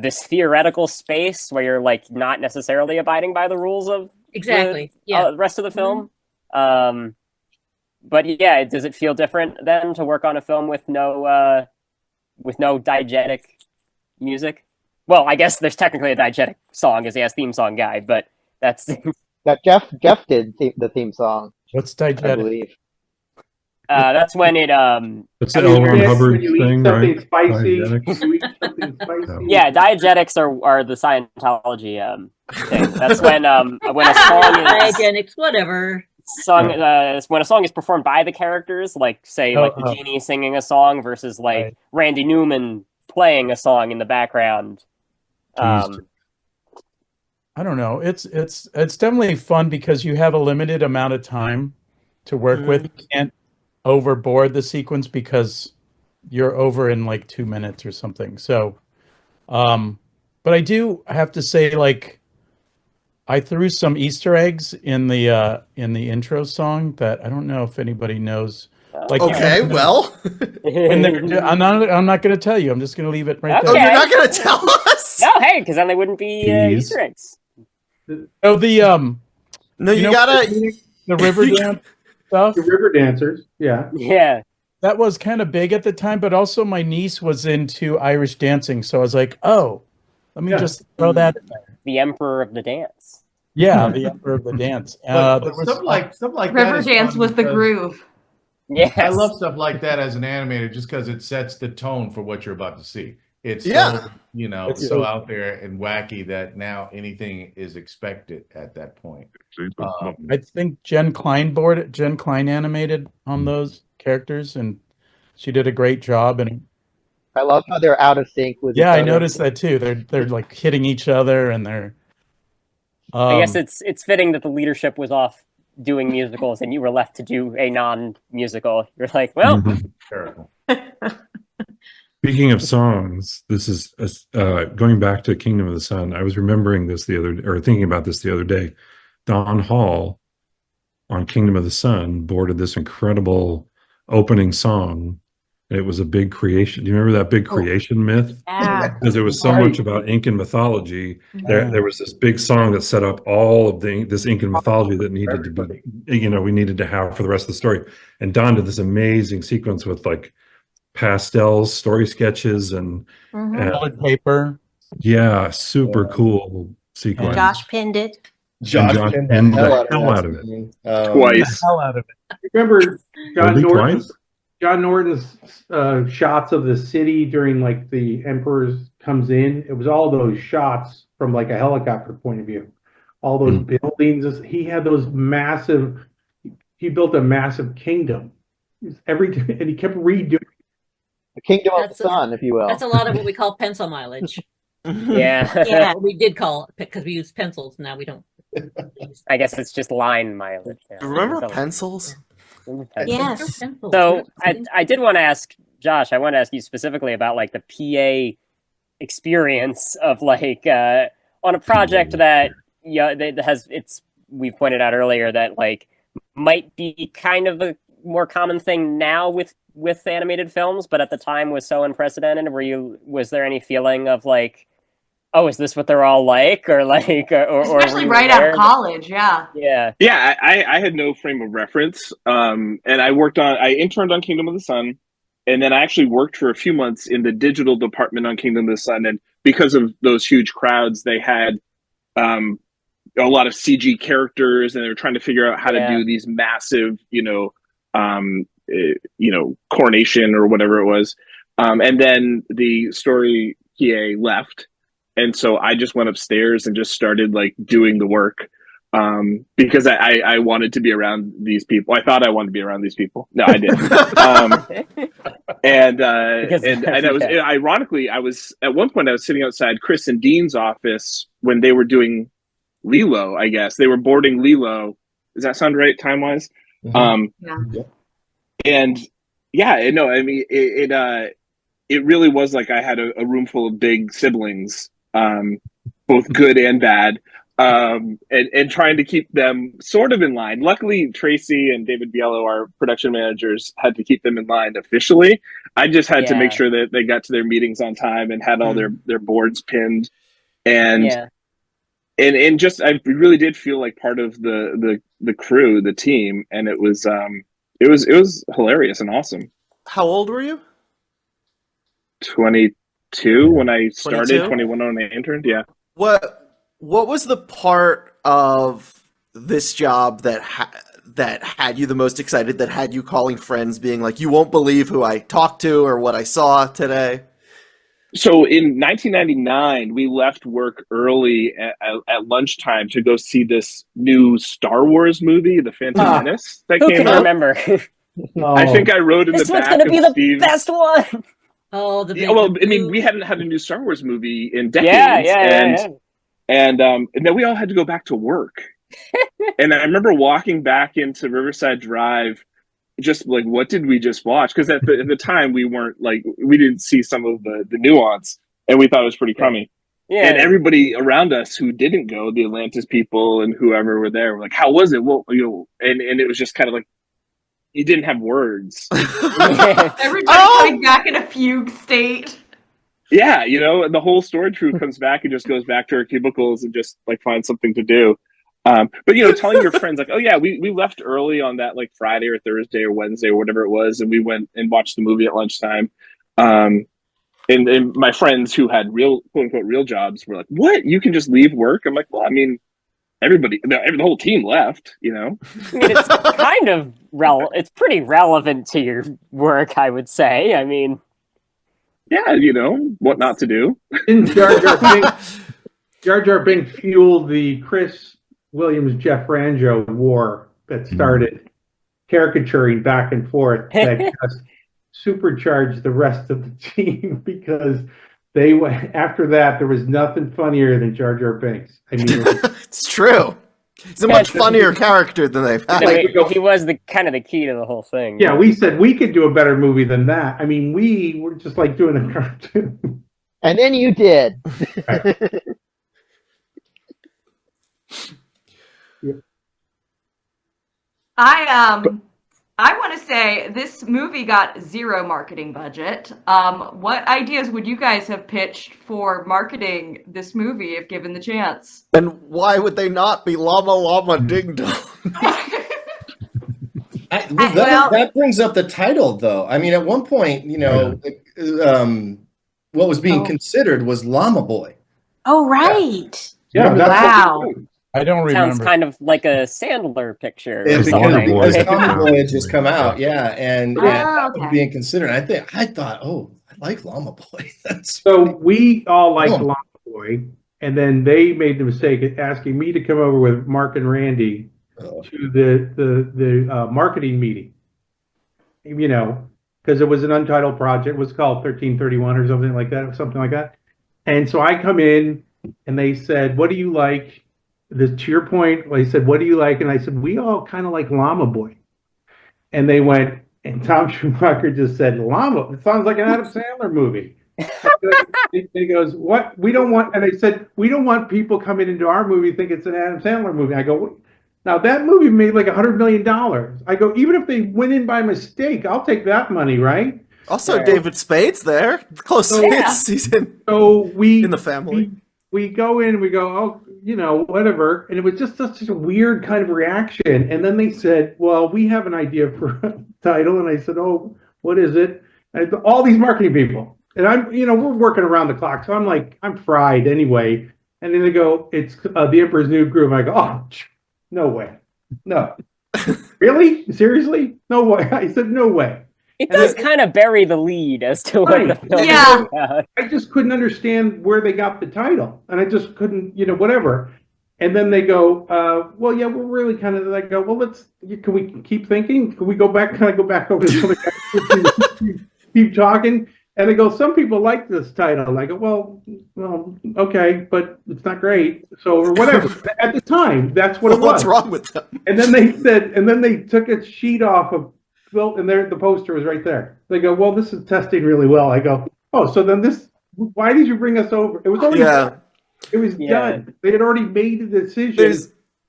this theoretical space where you're like not necessarily abiding by the rules of Exactly. the rest of the film. But yeah, does it feel different then to work on a film with no diegetic music? Well, I guess there's technically a diegetic song as he has theme song guy, but that's that Jeff did the theme song. What's I diegetic? believe. That's when it It's the L. Ron Hubbard thing, right? Spicy. Diegetics. You eat something spicy. Yeah, diegetics are the Scientology thing. That's when a song is Diegetics, whatever. when a song is performed by the characters, like say like the genie singing a song versus like Randy Newman playing a song in the background. I don't know. It's definitely fun because you have a limited amount of time to work with. You can't overboard the sequence because you're over in like 2 minutes or something. So, but I do have to say, like, I threw some Easter eggs in the intro song that I don't know if anybody knows. Like, okay, well, I'm not going to tell you. I'm just going to leave it right Okay. there. Oh, you're not going to tell us? No, hey, because then they wouldn't be Easter eggs. Oh, the No, you gotta the river dance stuff. The river dancers, yeah. Yeah. That was kind of big at the time, but also my niece was into Irish dancing, so I was like, oh, let me just throw that in there. The Emperor of the Dance. Yeah, the Emperor of the Dance. But stuff like that. River is dance fun was the because groove. Yes. I love stuff like that as an animator, just because it sets the tone for what you're about to see. It's Yeah. so, so out there and wacky that now anything is expected at that point. I think Jen Klein animated on those characters, and she did a great job. And I love how they're out of sync with each I other. noticed that too. They're like hitting each other, and they're. I guess it's fitting that the leadership was off doing musicals and you were left to do a non-musical. You're like, well. Speaking of songs, this is going back to Kingdom of the Sun. I was remembering this thinking about this the other day. Don Hall on Kingdom of the Sun boarded this incredible opening song. It was a big creation. Do you remember that big creation myth? Yeah. Because it was so much about Incan mythology. There was this big song that set up all of this Incan mythology that needed to be, we needed to have for the rest of the story. And Don did this amazing sequence with like pastels, story sketches, and colored paper. Yeah, super cool sequence. Josh pinned it. Josh pinned the hell out of it. Twice. The hell out of it. Remember Twice? John Norton's shots of the city during like the Emperor's comes in? It was all those shots from like a helicopter point of view. All those buildings. He had those massive. He built a massive kingdom. And he kept redoing. The Kingdom of the Sun, if you will. That's a lot of what we call pencil mileage. Yeah. Yeah, we did call it because we use pencils. Now we don't. I guess it's just line mileage. Yeah. Remember pencils? Yes. So I did want to ask Josh. I want to ask you specifically about like the PA experience of like on a project that we've pointed out earlier that like might be kind of a more common thing now with animated films, but at the time was so unprecedented. Was there any feeling of like, oh, is this what they're all like, or like, or especially right out of college? Yeah. I had no frame of reference, and I interned on Kingdom of the Sun, and then I actually worked for a few months in the digital department on Kingdom of the Sun, and because of those huge crowds, they had a lot of CG characters, and they were trying to figure out how to do these massive, coronation or whatever it was, and then the story PA left. And so I just went upstairs and just started like doing the work because I wanted to be around these people. I thought I wanted to be around these people. No, I didn't. And Okay. I was at one point I was sitting outside Chris and Dean's office when they were doing Lilo. I guess they were boarding Lilo. Does that sound right time wise? Yeah. And yeah, no, I mean it really was like I had a room full of big siblings, both good and bad, and trying to keep them sort of in line. Luckily, Tracy and David Biello, our production managers, had to keep them in line officially. I just had to make Yeah. sure that they got to their meetings on time and had all their boards pinned, and Yeah. and just I really did feel like part of the crew, the team, and it was hilarious and awesome. How old were you? 22 when I started, 22? 21 when I interned. Yeah. What was the part of this job that had you the most excited, that had you calling friends being like, you won't believe who I talked to or what I saw today? So in 1999, we left work early at lunchtime to go see this new Star Wars movie, The Phantom Menace, that Who came can out. remember? I think I wrote in This the one's back gonna be of the Steve's... best one. Oh, the big well, I mean, we hadn't had a new Star Wars movie in Yeah, decades, yeah. and then we all had to go back to work. And I remember walking back into Riverside Drive, just like, what did we just watch? Because at the time we didn't see some of the nuance, and we thought it was pretty crummy. Yeah. And everybody around us who didn't go, the Atlantis people and whoever were there, were like, "How was it?" Well, and it was just kind of like you didn't have words. Everybody coming back in a fugue state. Yeah, the whole storage crew comes back and just goes back to our cubicles and just like finds something to do. But telling your friends like, "Oh yeah, we left early on that like Friday or Thursday or Wednesday or whatever it was, and we went and watched the movie at lunchtime." And my friends who had real quote unquote real jobs were like, "What? You can just leave work?" I'm like, "Well, I mean, the whole team left, I mean, it's kind of it's pretty relevant to your work, I would say. I mean, yeah, what not to do." Didn't Jar Jar Binks fueled the Chris Williams Jeff Ranjo war that started caricaturing back and forth that just supercharged the rest of the team, because they went after that. There was nothing funnier than Jar Jar Binks. I mean, it's true. He's a much funnier character than they've had. He was the kind of the key to the whole thing. Yeah, we said we could do a better movie than that. I mean, we were just like doing a cartoon. And then you did. I want to say this movie got zero marketing budget. What ideas would you guys have pitched for marketing this movie if given the chance? And why would they not be Llama Llama Ding Dong? That brings up the title, though. I mean, at one point, what was being considered was Llama Boy. Oh, right. Yeah. Wow. I don't remember. Sounds kind of like a Sandler picture. Because Llama Boy had just come out, and that was okay. being considered. I thought, I like Llama Boy. So we all liked Llama Boy, and then they made the mistake of asking me to come over with Mark and Randy to the marketing meeting. Because it was an untitled project. It was called 1331 or something like that. And so I come in, and they said, "What do you like?" To your point, they said, "What do you like?" And I said, "We all kind of like Llama Boy." And they went, and Tom Schumacher just said, "Llama, it sounds like an Adam Sandler movie." He goes, "What? We don't want," and they said, "We don't want people coming into our movie think it's an Adam Sandler movie." I go, "Now that movie made like $100 million. I go, even if they went in by mistake, I'll take that money, right?" Also, David Spade's there. Close season. So in the family. We go in, we go, whatever. And it was just such a weird kind of reaction. And then they said, "Well, we have an idea for a title." And I said, "Oh, what is it?" And all these marketing people. And we're working around the clock. So I'm like, I'm fried anyway. And then they go, "It's The Emperor's New Groove." And I go, "Oh, no way. No." "Really? Seriously? No way." I said, "No way." It does kind of bury the lead as to what the film is about. I just couldn't understand where they got the title, and I just couldn't, whatever. And then they go, "Well, yeah, we're really kind of." Like, "Go, well, can we keep thinking? Can we go back over to something?" keep talking. And they go, some people like this title. And I go, well, okay, but it's not great. So, or whatever. At the time, that's what it was. What's wrong with them? And then they took a sheet off of Phil, and there the poster was right there. They go, well, this is testing really well. I go, oh, so then why did you bring us over? It was already done. It was done. They had already made a decision.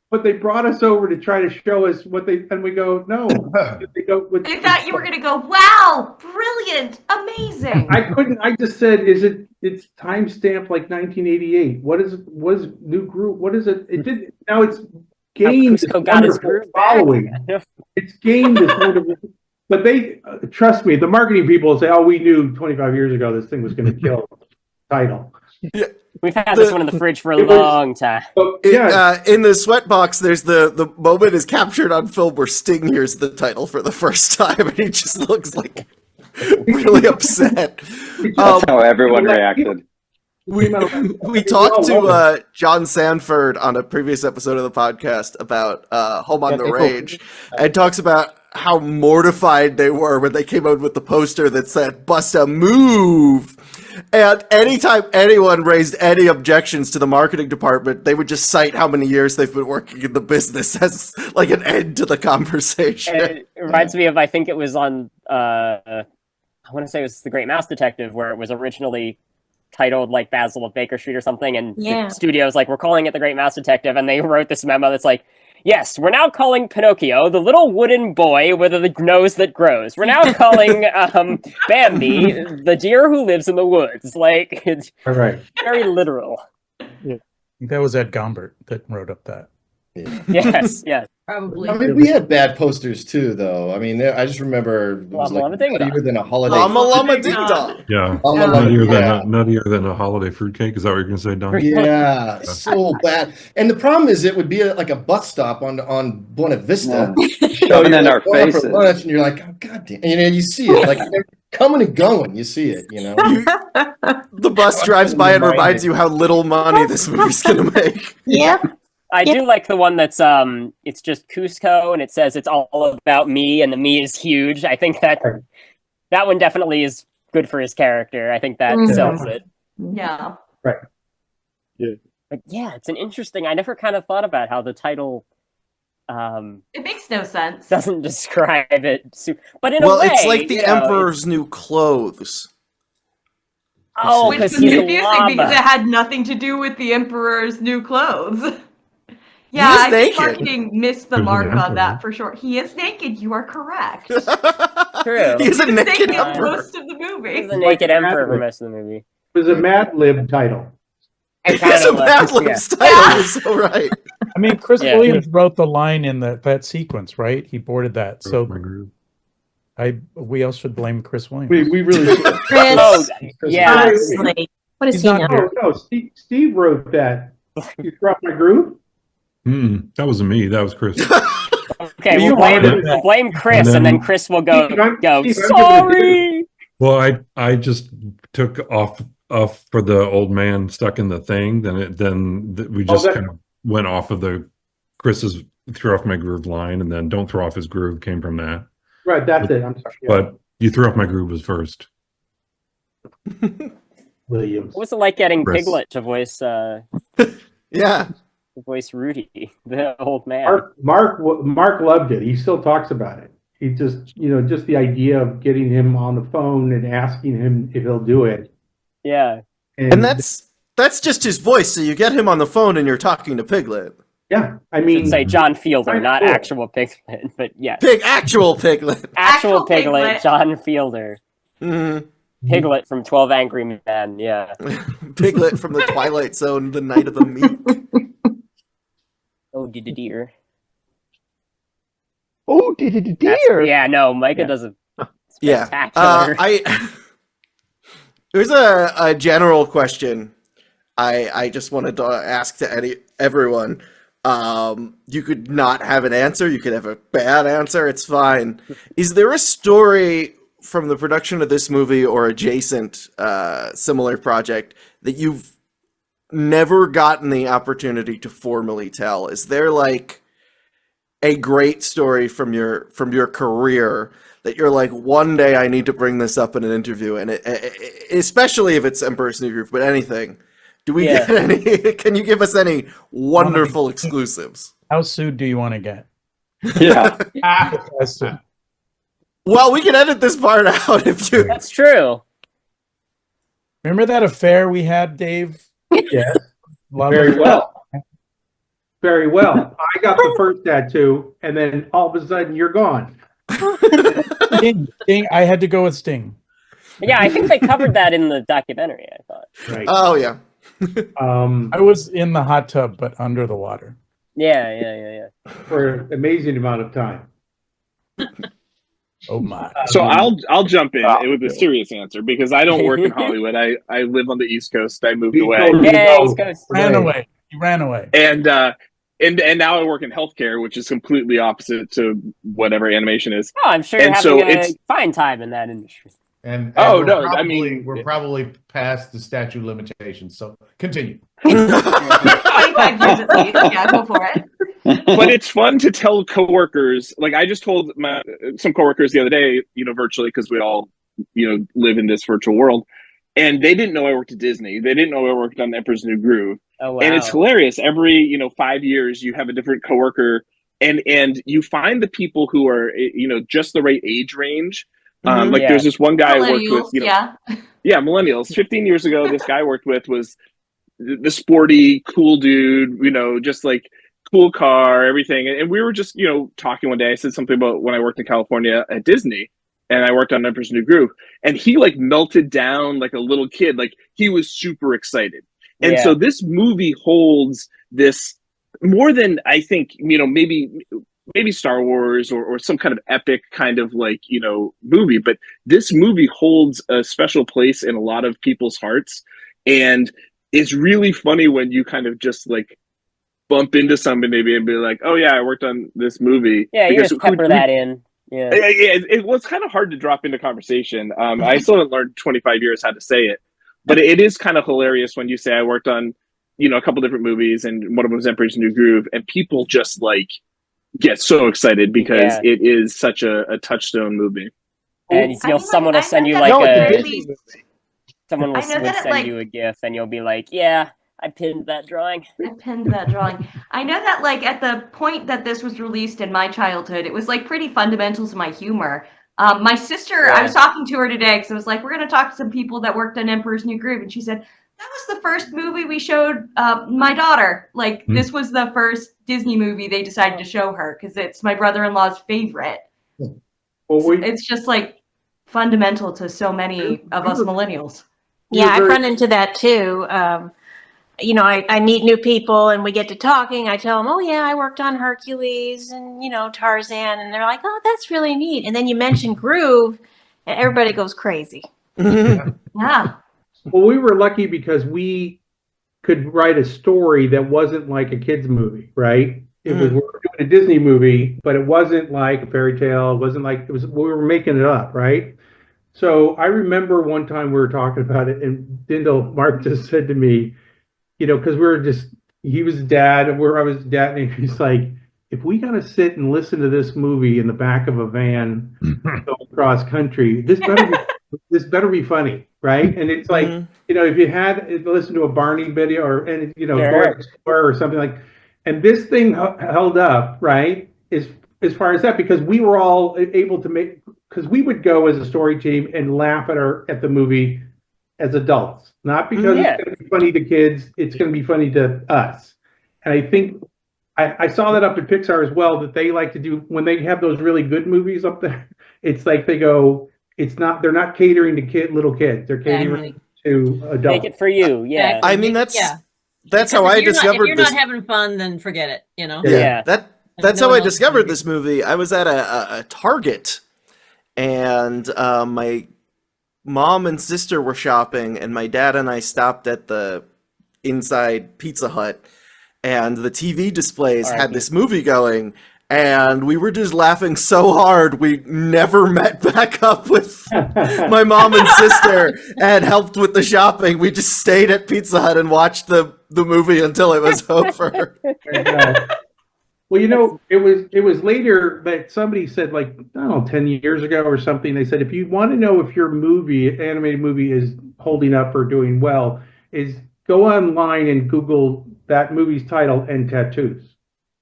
But they brought us over to try to show us and we go, no. They thought you were going to go, wow, brilliant, amazing. I just said, it's timestamped like 1988. Was New Groove, what is it? It did, now it's gained this wonderful following. It's gained this wonderful, but they, trust me, the marketing people will say, oh, we knew 25 years ago this thing was going to kill the title. Yeah. We've had this one in the fridge for a long time. In the sweatbox, there's the moment is captured on film where Sting hears the title for the first time, and he just looks like really upset. That's how everyone reacted. We talked to John Sanford on a previous episode of the podcast about Home on the Range, and talks about how mortified they were when they came out with the poster that said "Bust a Move." And anytime anyone raised any objections to the marketing department, they would just cite how many years they've been working in the business as like an end to the conversation. And it reminds me of, I think it was on, I want to say it was The Great Mouse Detective, where it was originally titled like Basil of Baker Street or something, and the studio's like, we're calling it The Great Mouse Detective, and they wrote this memo that's like, yes, we're now calling Pinocchio the little wooden boy with a nose that grows. We're now calling Bambi the deer who lives in the woods. Like, it's very literal. Yeah. I think that was Ed Gombert that wrote up that. Yes. Probably. I mean, we had bad posters too, though. I mean, I just remember it was like nuttier than a holiday. Llama Ding Dong. Yeah. Nuttier than a holiday fruitcake. Is that what you're going to say, Don? Yeah, so bad. And the problem is, it would be like a bus stop on Buena Vista. Shoving in our faces. For lunch, and you're like, oh, God damn. And you see it, like, they're coming and going. You see it, you know? The bus drives by and reminds you how little money this movie's going to make. Yep. I do like the one that's it's just Cusco and it says it's all about me and the me is huge. I think that one definitely is good for his character. I think that sells it. Yeah. Right. Yeah. But yeah, it's an interesting. I never kind of thought about how the title it makes no sense. Doesn't describe it, but in a way, it's like the Emperor's New Clothes. Oh, which was confusing because it had nothing to do with the Emperor's New Clothes. Yeah, I think marketing missed the mark on that for sure. He is naked. You are correct. True. He's a naked emperor. Most of the movie. He's a naked emperor for most of the movie. It was a Mad Lib title. It's a Mad Lib title. You're so right. I mean, Chris Williams wrote the line in that sequence, right? He boarded that. So we all should blame Chris Williams. We really should. Chris. Yeah. What is he now? No, Steve wrote that. You dropped my groove? That wasn't me. That was Chris. Okay, we'll blame Chris, and then Chris will go, sorry! Well, I just took off for the old man stuck in the thing. Then we just kind of went off of Chris's threw off my groove line, and then don't throw off his groove came from that. Right, that's it. I'm sorry. But you threw off my groove was first. Williams. What was it like getting Piglet to voice? To voice Rudy, the old man. Mark loved it. He still talks about it. He just the idea of getting him on the phone and asking him if he'll do it. Yeah, and that's just his voice. So you get him on the phone and you're talking to Piglet. Yeah, I mean, say John Fielder, not actual Piglet, but yes, actual Piglet, actual Piglet, John Fielder. Mm-hmm. Piglet from 12 Angry Men, yeah. Piglet from the Twilight Zone, The Night of the Meek. Oh, did a deer. Oh, did a deer. Yeah, no, Micah does a spectacular. There's a general question I just wanted to ask to everyone. You could not have an answer. You could have a bad answer. It's fine. Is there a story from the production of this movie or adjacent similar project that you've never gotten the opportunity to formally tell? Is there like a great story from your career that you're like, one day I need to bring this up in an interview, and especially if it's Emperor's New Groove, but anything. Do we get any? Can you give us any wonderful exclusives? How sued do you want to get? Yeah. Well, we can edit this part out if you. That's true. Remember that affair we had, Dave? Yeah. Very well. Very well. I got the first tattoo, and then all of a sudden you're gone. Sting. I had to go with Sting. Yeah, I think they covered that in the documentary, I thought. Right. Oh, yeah. I was in the hot tub, but under the water. Yeah. For an amazing amount of time. Oh my! So I'll jump in with a serious answer because I don't work in Hollywood. I live on the East Coast. I moved away. East Coast. Ran away. You ran away. And now I work in healthcare, which is completely opposite to whatever animation is. Oh, I'm sure you're having a fine time in that industry. And we're probably past the statute of limitations. So continue. 25 years at least. Yeah, go for it. But it's fun to tell coworkers. Like I just told some coworkers the other day, virtually because we all, live in this virtual world, and they didn't know I worked at Disney. They didn't know I worked on Emperor's New Groove. Oh, wow. And it's hilarious. Every 5 years, you have a different coworker, and you find the people who are just the right age range. There's this one guy I worked with. Millennials. 15 years ago, this guy I worked with was the sporty, cool dude. Just like cool car, everything. And we were just talking one day. I said something about when I worked in California at Disney, and I worked on Emperor's New Groove, and he like melted down like a little kid. Like he was super excited. And so this movie holds this more than I think, maybe Star Wars or some kind of epic kind of movie. But this movie holds a special place in a lot of people's hearts. And it's really funny when you kind of just like bump into somebody maybe and be like, oh yeah, I worked on this movie. Yeah, you just pepper that in. Yeah. It was kind of hard to drop into conversation. I still haven't learned 25 years how to say it. But it is kind of hilarious when you say I worked on, a couple different movies, and one of them was Emperor's New Groove, and people just like get so excited because it is such a touchstone movie. And someone will send you someone will send you a GIF, and you'll be like, "Yeah, I pinned that drawing." I know that at the point that this was released in my childhood, it was pretty fundamental to my humor. My sister, I was talking to her today because I was like, we're going to talk to some people that worked on Emperor's New Groove. And she said, that was the first movie we showed my daughter. This was the first Disney movie they decided to show her because it's my brother-in-law's favorite. It's just fundamental to so many of us millennials. Yeah, I run into that too. I meet new people and we get to talking. I tell them, oh yeah, I worked on Hercules and, Tarzan. And they're like, oh, that's really neat. And then you mention Groove and everybody goes crazy. Yeah. Well, we were lucky because we could write a story that wasn't like a kid's movie, right? It was, we were doing a Disney movie, but it wasn't like a fairy tale. It wasn't we were making it up, right? So I remember one time we were talking about it and Mark just said to me, because he was dad and I was dad, and he's like, if we got to sit and listen to this movie in the back of a van going cross country, this better be funny, right? And it's if you had listened to a Barney video or or something and this thing held up, right? As far as that, because we were all able to because we would go as a story team and laugh at the movie as adults, not because it's going to be funny to kids, it's going to be funny to us. And I think I saw that up at Pixar as well, that they like to do when they have those really good movies up there. It's like they go, they're not catering to little kids, they're catering to adults. Make it for you, yeah. I mean, that's how I discovered this. If you're not having fun, then forget it. Yeah. That's how I discovered this movie. I was at a Target, and my mom and sister were shopping, and my dad and I stopped at the inside Pizza Hut, and the TV displays had this movie going, and we were just laughing so hard we never met back up with my mom and sister and helped with the shopping. We just stayed at Pizza Hut and watched the movie until it was over. Well, it was later that somebody said, like, I don't know, 10 years ago or something. They said, if you want to know if your animated movie is holding up or doing well, is go online and Google that movie's title and tattoos.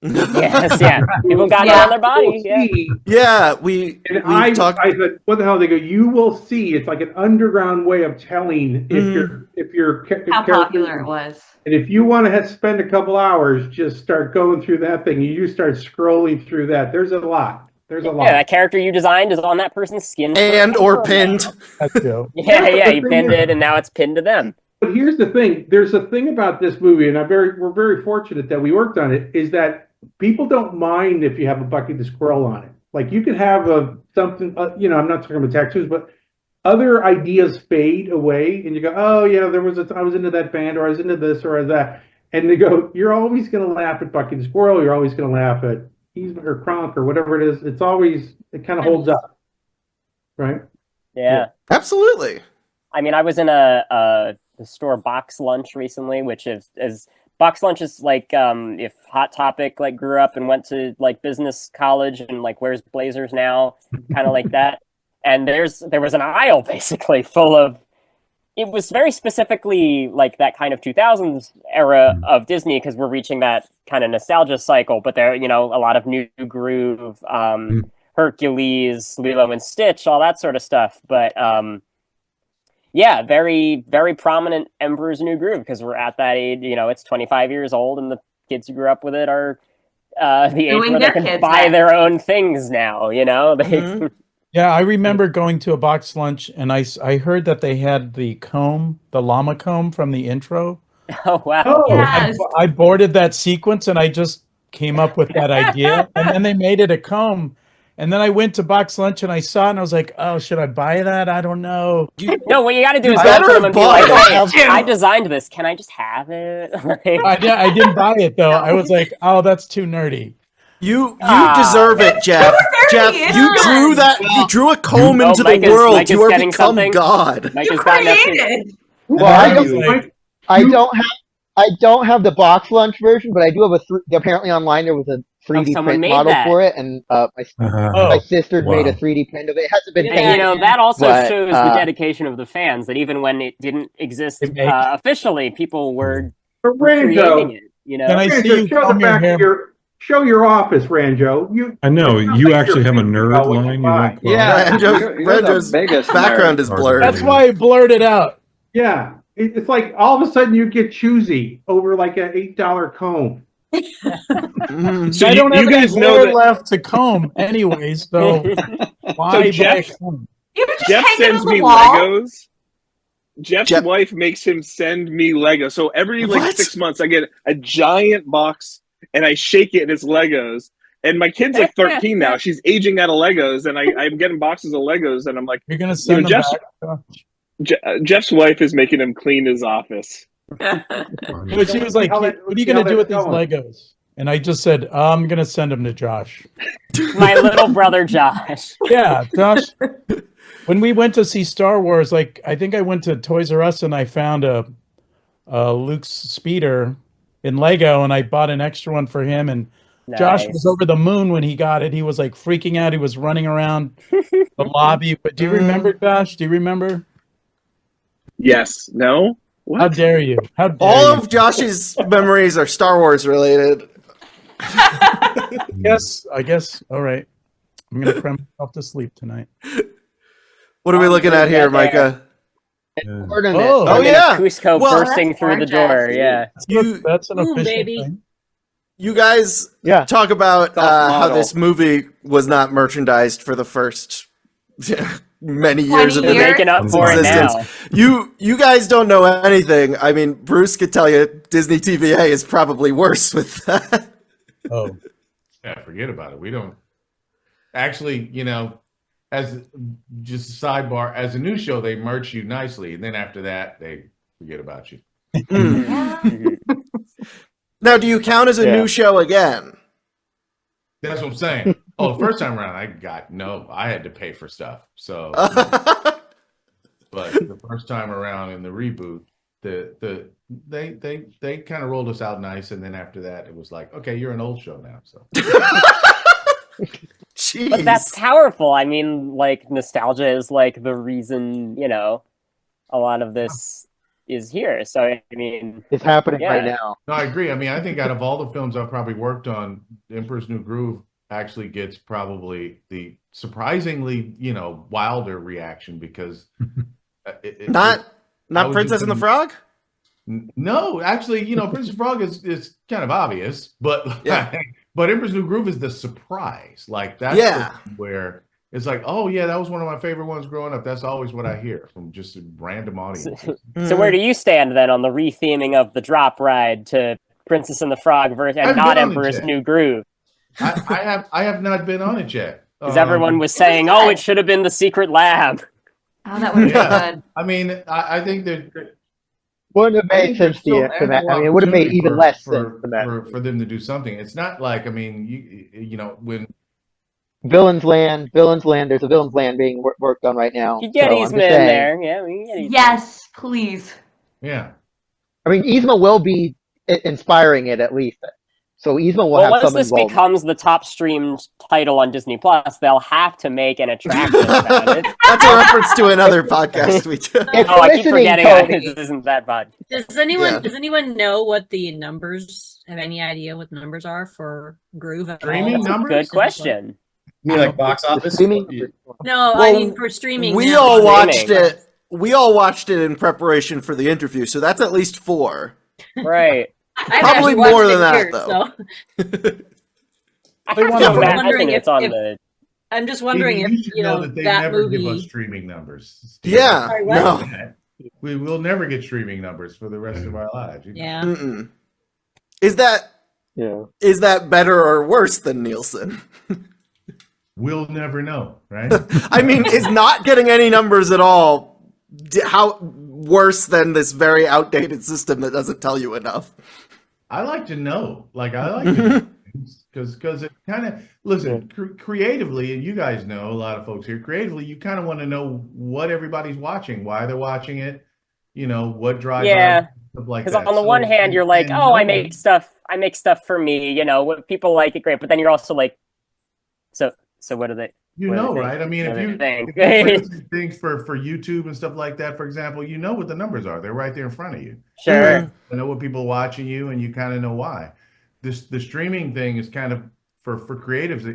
Yes, yeah. People got it on their body. Yeah, we talked. I said, what the hell? They go, you will see. It's like an underground way of telling if you're how popular it was. And if you want to spend a couple hours, just start going through that thing. You start scrolling through that. There's a lot. There's a lot. Yeah, that character you designed is on that person's skin. Or pinned. Yeah, you pinned it, and now it's pinned to them. But here's the thing. There's a thing about this movie, and we're very fortunate that we worked on it, is that people don't mind if you have a Bucky the Squirrel on it. Like, you could have something, I'm not talking about tattoos, but other ideas fade away, and you go, oh yeah, I was into that band, or I was into this, or that, and they go, you're always going to laugh at Bucky the Squirrel, you're always going to laugh at or Kronk or whatever it is. It kind of holds up, right? Yeah, absolutely. I mean, I was in the store Box Lunch recently, which is Box Lunch is like if Hot Topic like grew up and went to like business college and like wears blazers now, kind of like that. And there was an aisle basically full of, it was very specifically like that kind of 2000s era of Disney, because we're reaching that kind of nostalgia cycle. But there, a lot of New Groove, Hercules, Lilo and Stitch, all that sort of stuff. But yeah, very, very prominent Emperor's New Groove, because we're at that age, it's 25 years old, and the kids who grew up with it are the age where they can buy their own things now, They, Yeah, I remember going to a Box Lunch, and I heard that they had the llama comb from the intro. Oh, wow. Oh, yes. I boarded that sequence, and I just came up with that idea, and then they made it a comb. And then I went to Box Lunch, and I saw it, and I was like, oh, should I buy that? I don't know. No, what you got to do is go to them and be like, hey, I designed this. Can I just have it? I didn't buy it, though. I was like, oh, that's too nerdy. You deserve it, Jeff. Jeff, you drew that. You drew a comb into the world. Mike you are become something. God. Mike has created. Well, I don't have the Box Lunch version, but I do have apparently online there was a 3D print model for it, and my sister made a 3D print of it. It hasn't been painted. That also shows the dedication of the fans, that even when it didn't exist officially, people were creating it. Can I see you comb your hair? Show your office, Ranjo. I know you actually have a nerd line. Ranjo's background is blurred. That's why I blurred it out. Yeah, it's like all of a sudden you get choosy over like an $8 comb. So I don't have any hair left to comb, anyways. So why? Jeff sends me Legos. Jeff's wife makes him send me Legos. So every 6 months, I get a giant box. And I shake it, and it's Legos. And my kid's like 13 now. She's aging out of Legos, and I'm getting boxes of Legos. And I'm like, you're gonna send them back. Jeff's wife is making him clean his office. But she was like, "What are you gonna do with these Legos?" And I just said, "I'm gonna send them to Josh." My little brother, Josh. Yeah, Josh. When we went to see Star Wars, I think I went to Toys R Us and I found a Luke's speeder in Lego, and I bought an extra one for him, and Josh was over the moon when he got it. He was like freaking out. He was running around the lobby. But do you remember, Josh? Do you remember? Yes. No? What? How dare you? How dare All of Josh's memories are Star Wars related. Yes, I guess. All right. I'm going to cram myself to sleep tonight. What are we looking at here, Micah? Oh yeah, Cusco bursting through the door. Yeah, that's an official thing. You guys talk about how this movie was not merchandised for the first many years of making up for it now. You guys don't know anything. I mean, Bruce could tell you Disney TVA is probably worse with that. Oh, yeah, forget about it. We don't actually, as just a sidebar, as a new show, they merch you nicely, and then after that, they forget about you. Now, do you count as a new show again? That's what I'm saying. Oh, the first time around, I had to pay for stuff. So, but the first time around in the reboot, They kind of rolled us out nice, and then after that, it was like, okay, you're an old show now. So, Jeez. But that's powerful. I mean, like nostalgia is like the reason, you know, a lot of this is here. So I mean, It's happening yeah. right now. no, I agree. I mean, I think out of all the films I've probably worked on, Emperor's New Groove actually gets probably the surprisingly, wilder reaction because not Princess and the Frog. No, actually, Princess Frog is kind of obvious, but but Emperor's New Groove is the surprise. Like that's where it's like, oh yeah, that was one of my favorite ones growing up. That's always what I hear from just random audiences. So where do you stand then on the retheming of the drop ride to Princess and the Frog version and not Emperor's New Groove? I have not been on it yet. Because everyone was saying, oh, it should have been the secret lab. Oh, that would be good. I mean, I think that wouldn't have made sense to you. I mean, it would have made even less sense for them to do something. It's not like, I mean, when Villain's Land. There's a Villain's Land being worked on right now. You get Yzma in there, yeah. We can get Yzma. Yes, please. Yeah. I mean, Yzma will be inspiring it at least. So Yzma will have some once this involvement. becomes the top streamed title on Disney Plus, they'll have to make an attraction about it. That's a reference to another podcast we did. I keep forgetting this isn't that bad. Does anyone know what the numbers? Have any idea what the numbers are for Groove? Streaming numbers? Good question. You mean like box office? No, I mean for streaming. We all watched it. We all watched it in preparation for the interview, so that's at least 4. Right. Probably more than that, though. I'm just wondering if that they that never movie give us streaming numbers. Yeah, Sorry, no. We will never get streaming numbers for the rest of our lives. Yeah. Mm-mm. Is that better or worse than Nielsen? We'll never know, right? I mean, is not getting any numbers at all how worse than this very outdated system that doesn't tell you enough? I like to know. Like I like to know because it kind of creatively, and you guys know a lot of folks here. Creatively, you kind of want to know what everybody's watching, why they're watching it, what drives. Yeah, stuff like because that. on the one hand, you're like, oh, I make stuff for me. When people like it, great. But then you're also like, so what do they? Right? I mean, if you things for YouTube and stuff like that, for example, what the numbers are. They're right there in front of you. Sure. You know what people are watching you, and you kind of know why. The streaming thing is kind of for creatives.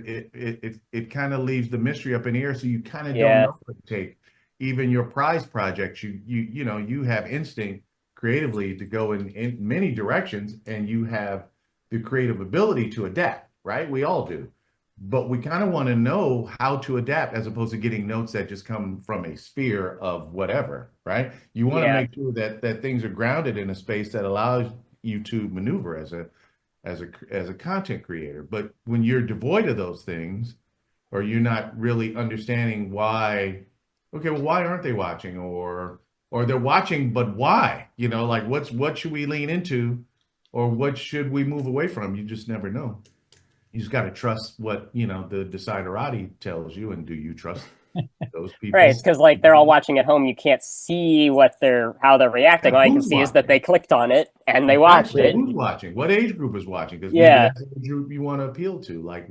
It kind of leaves the mystery up in the air, so you kind of don't know what to take. Even your prize projects, you have instinct creatively to go in many directions, and you have the creative ability to adapt. Right? We all do. But we kind of want to know how to adapt as opposed to getting notes that just come from a sphere of whatever, right? You want to make sure that things are grounded in a space that allows you to maneuver as a content creator. But when you're devoid of those things, or you're not really understanding why, why aren't they watching? Or they're watching, but why? Like what should we lean into, or what should we move away from? You just never know. You just got to trust what the deciderati tells you, and do you trust those people? Right, it's because like they're all watching at home. You can't see how they're reacting. All you can see is that they clicked on it and they watched it. Who's watching? What age group is watching? Because that's the age group you want to appeal to. Like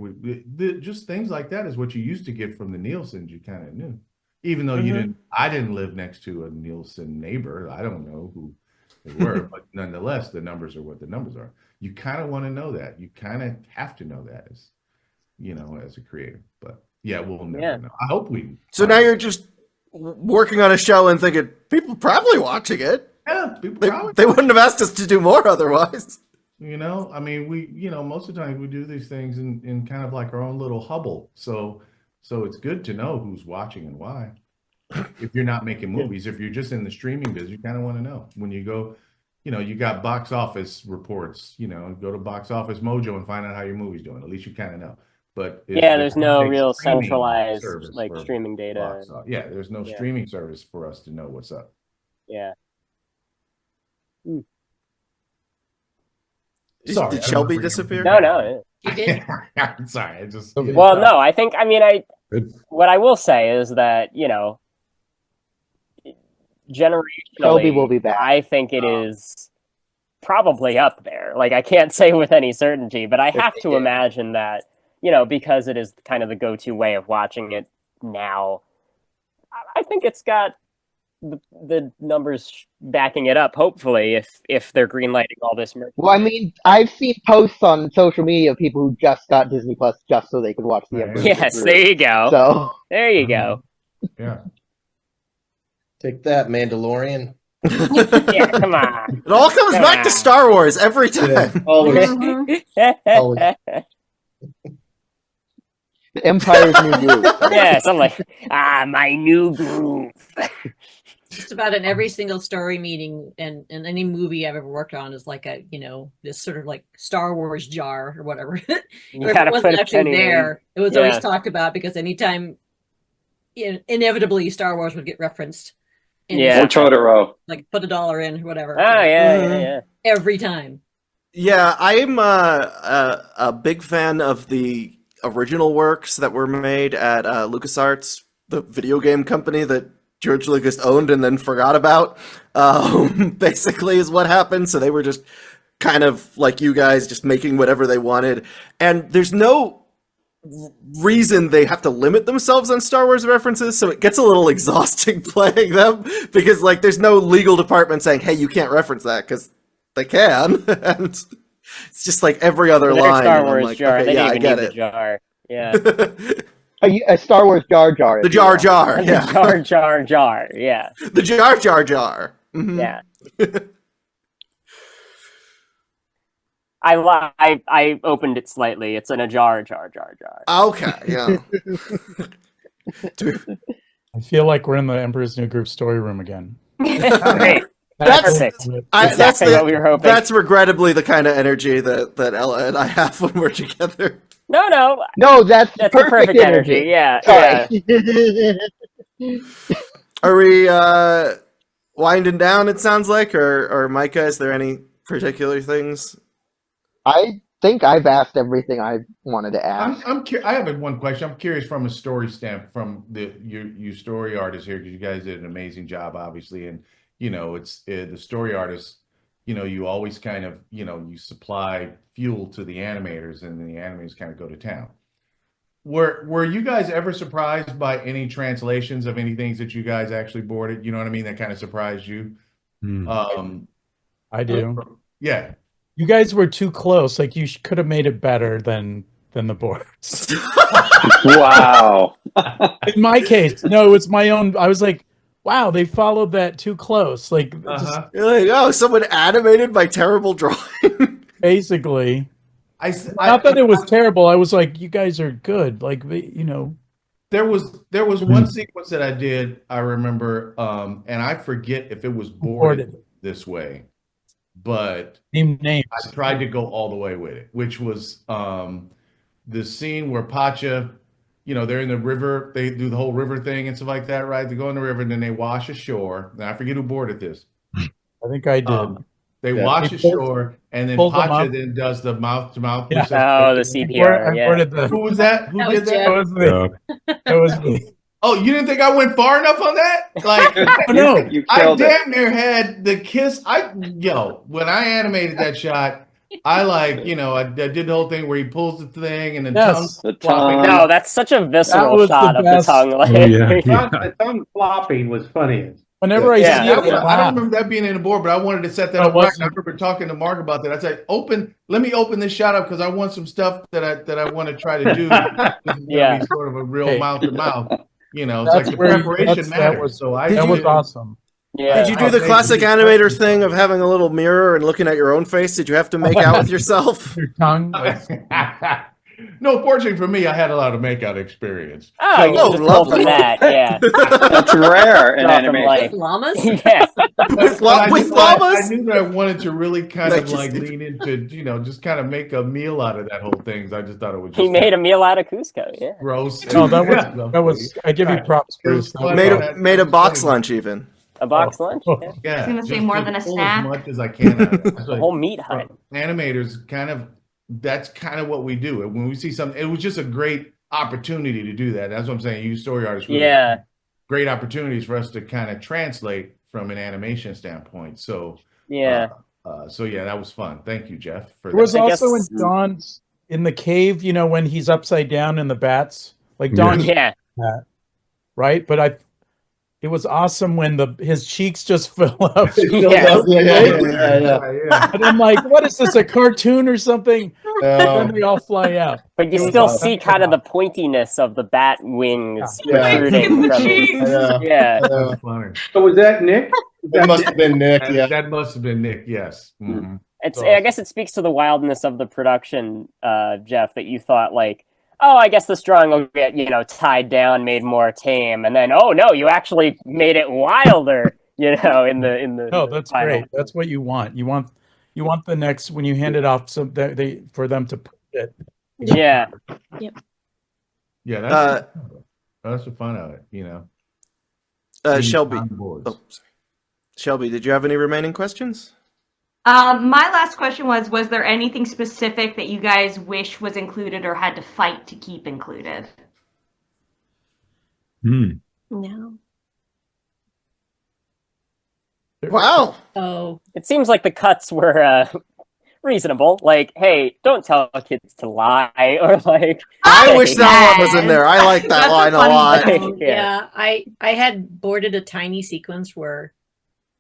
just things like that is what you used to get from the Nielsen's. You kind of knew, even though you didn't. I didn't live next to a Nielsen neighbor. I don't know who they were, but nonetheless, the numbers are what the numbers are. You kind of want to know that. You kind of have to know that as a creator. But we'll never know. I hope we. So now you're just working on a show and thinking people probably watching it. Yeah, they wouldn't have asked us to do more otherwise. I mean, we most of the time we do these things in kind of like our own little Hubble. So it's good to know who's watching and why. If you're not making movies, if you're just in the streaming business, you kind of want to know when you go. You got box office reports, go to Box Office Mojo and find out how your movie's doing. At least you kind of know. But there's no real centralized streaming data. There's no streaming service for us to know what's up. Yeah. Did Shelby disappear? No. You did? Sorry, I just. Well, no, I think, what I will say is that, Shelby will be generationally, back. I think it is probably up there. Like, I can't say with any certainty, but I have to imagine that, because it is kind of the go-to way of watching it now, I think it's got the numbers backing it up, hopefully, if they're greenlighting all this merch. Well, I mean, I've seen posts on social media of people who just got Disney Plus just so they could watch the Emperor's New Yes, Groove. there you go. So there you go. Yeah. Take that, Mandalorian. Yeah, come on. It all comes back to Star Wars every time. Yeah, always. Always. The Empire's New Groove. Yes, I'm like, my new groove. Just about in every single story meeting and any movie I've ever worked on is like a, this sort of like Star Wars jar or whatever. You Or if gotta it wasn't put a actually penny in. there, it was Yeah. always talked about because anytime, inevitably Star Wars would get referenced. in Yeah. Or Totoro. Like put $1 in or whatever. Oh, yeah. Every time. Yeah, I'm a big fan of the original works that were made at LucasArts, the video game company that George Lucas owned and then forgot about, basically is what happened. So they were just kind of like you guys, just making whatever they wanted. And there's no reason they have to limit themselves on Star Wars references, so it gets a little exhausting playing them because like there's no legal department saying, hey, you can't reference that, because they can. And it's just like every other Their line. Star and I'm Wars like, jar. okay, They yeah, I didn't get even need it. the jar. Yeah. A Star Wars Jar Jar. The Jar Jar, yeah. The Jar Jar Jar, yeah. The Jar Jar Jar. Mhm. Yeah. I opened it slightly. It's in a jar. Okay, yeah. I feel like we're in the Emperor's New Groove story room again. Great. That's Perfect. that's what we were hoping. That's regrettably the kind of energy that Ella and I have when we're together. No, that's the perfect perfect energy. Yeah. Sorry. Are we winding down, it sounds like, or Micah, is there any particular things? I think I've asked everything I wanted to ask. I have one question. I'm curious from a story standpoint, from you story artists here, because you guys did an amazing job, obviously, and it's the story artists. You always kind of you supply fuel to the animators, and then the animators kind of go to town. Were you guys ever surprised by any translations of any things that you guys actually boarded? You know what I mean? That kind of surprised you. I do. Yeah. You guys were too close. Like you could have made it better than the boards. Wow. In my case, no, it's my own. I was like, wow, they followed that too close. Like, You're like, oh, someone animated my terrible drawing. Basically, not that it was terrible. I was like, you guys are good. Like, There was one sequence that I did, I remember, and I forget if it was boarded this way, but names. I tried to go all the way with it, which was the scene where Pacha, they're in the river, they do the whole river thing and stuff like that, right? They go in the river and then they wash ashore. Now I forget who boarded this. I think I did. They wash ashore, and then Pacha then does the mouth-to-mouth. Yeah. Oh, the CPR. Who was that? Who did that? That was me. That was me. Oh, you didn't think I went far enough on that? Like, no, I damn near had the kiss. When I animated that shot, I did the whole thing where he pulls the thing and the tongue. No, that's such a visceral shot of the tongue. Like, The tongue flopping was funniest. Whenever I see it, I don't remember that being in the board, but I wanted to set that up. I remember talking to Mark about that. I said, let me open this shot up because I want some stuff that I want to try to do. Yeah, be sort of a real mouth to mouth. It's like the preparation matters. That was awesome. Yeah. Did you do the classic animator thing of having a little mirror and looking at your own face? Did you have to make out with yourself? Your tongue? No, fortunately for me, I had a lot of makeout experience. Oh, you just pulled from that, yeah. That's rare in animation. Like llamas? Yeah. with llamas? I knew that I wanted to really kind of lean into, just kind of make a meal out of that whole thing. I just thought it was just He made a meal out of Cusco, yeah. Gross. No, that was I give you props, Bruce. Made a box lunch even. A box lunch? Yeah. I was gonna say more than a snack. As much as I can. The whole meat hut. Animators that's kind of what we do. When we see something, it was just a great opportunity to do that. That's what I'm saying. You story artists, really great opportunities for us to kind of translate from an animation standpoint. So yeah. So yeah, that was fun. Thank you, Jeff. For There was that. also in Don's in the cave, when he's upside down in the bats, like Don, right? But it was awesome when his cheeks just fill up. Yeah. And I'm like, what is this, a cartoon or something? Then they all fly out. But you still see kind of the pointiness of the bat wings protruding from it. Yeah. That's funny. So was that Nick? That must have been Nick. Yeah, that must have been Nick. Yes. Mm-hmm. I guess it speaks to the wildness of the production, Jeff, that you thought like, oh, I guess this drawing will get tied down, made more tame, and then oh no, you actually made it wilder, in the. No, that's great. That's what you want. You want the next when you hand it off, so that for them to put it. Yeah. Yep. Yeah, that's the fun of it, Shelby. Oh, sorry. Shelby, did you have any remaining questions? My last question was there anything specific that you guys wish was included or had to fight to keep included? No. Wow. Oh, it seems like the cuts were reasonable. Like, hey, don't tell kids to lie, or like. I wish that one was in there. I like that line a lot. Yeah, I had boarded a tiny sequence where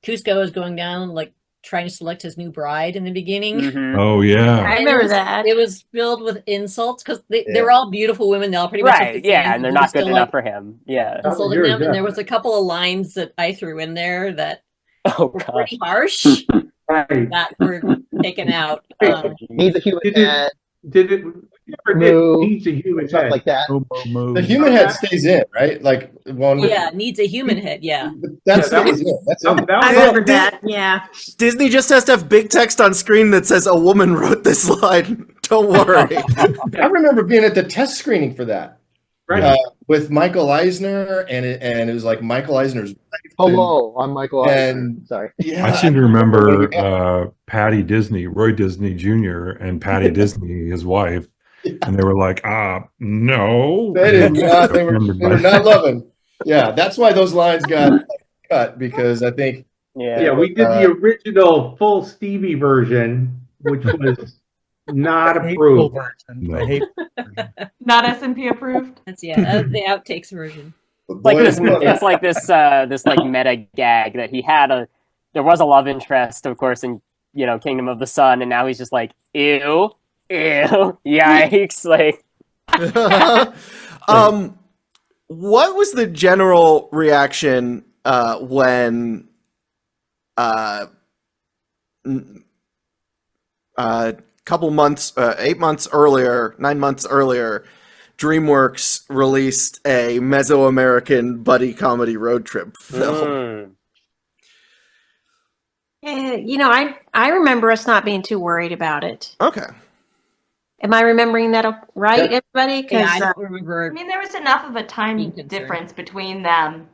Cusco is going down, like trying to select his new bride in the beginning. Mm-hmm. Oh yeah, I remember that. It was filled with insults because they were all beautiful women. They all pretty much right. Yeah, and they're not good enough for him. Yeah, insulting them, and there was a couple of lines that I threw in there that were pretty harsh that were taken out. Needs a human head. Did it? Needs a human stuff head. like that. The human head stays in, right? Like one. Yeah, needs a human head. Yeah, that stays in. That's in. I remember that. Yeah. Disney just has to have big text on screen that says a woman wrote this line. Don't worry. I remember being at the test screening for that. Right. With Michael Eisner, and it was like Michael Eisner's wife. Hello, I'm Michael Eisner. Sorry. Yeah, I seem to remember Patty Disney, Roy Disney Jr., and Patty Disney, his wife, and they were like, no. They did not. They were not loving. Yeah, that's why those lines got cut, because I think. Yeah, we did the original full Stevie version, which was not approved. No. Not S&P approved. that's the outtakes version. Like this, it's like this like meta gag that he had there was a love interest, of course, in Kingdom of the Sun, and now he's just like ew, yikes, like. What was the general reaction when 9 months earlier, DreamWorks released a Mesoamerican buddy comedy road trip film? I remember us not being too worried about it. Okay. Am I remembering that right, everybody? Yeah, I don't remember. I mean, there was enough of a time difference between them.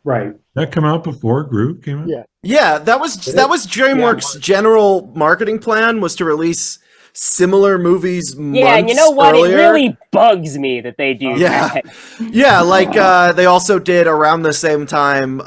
Right. That come out before Groot came out? Yeah, that was DreamWorks' general marketing plan, was to release similar movies months and you know what? earlier. It really bugs me that they do that. Yeah, like they also did around the same time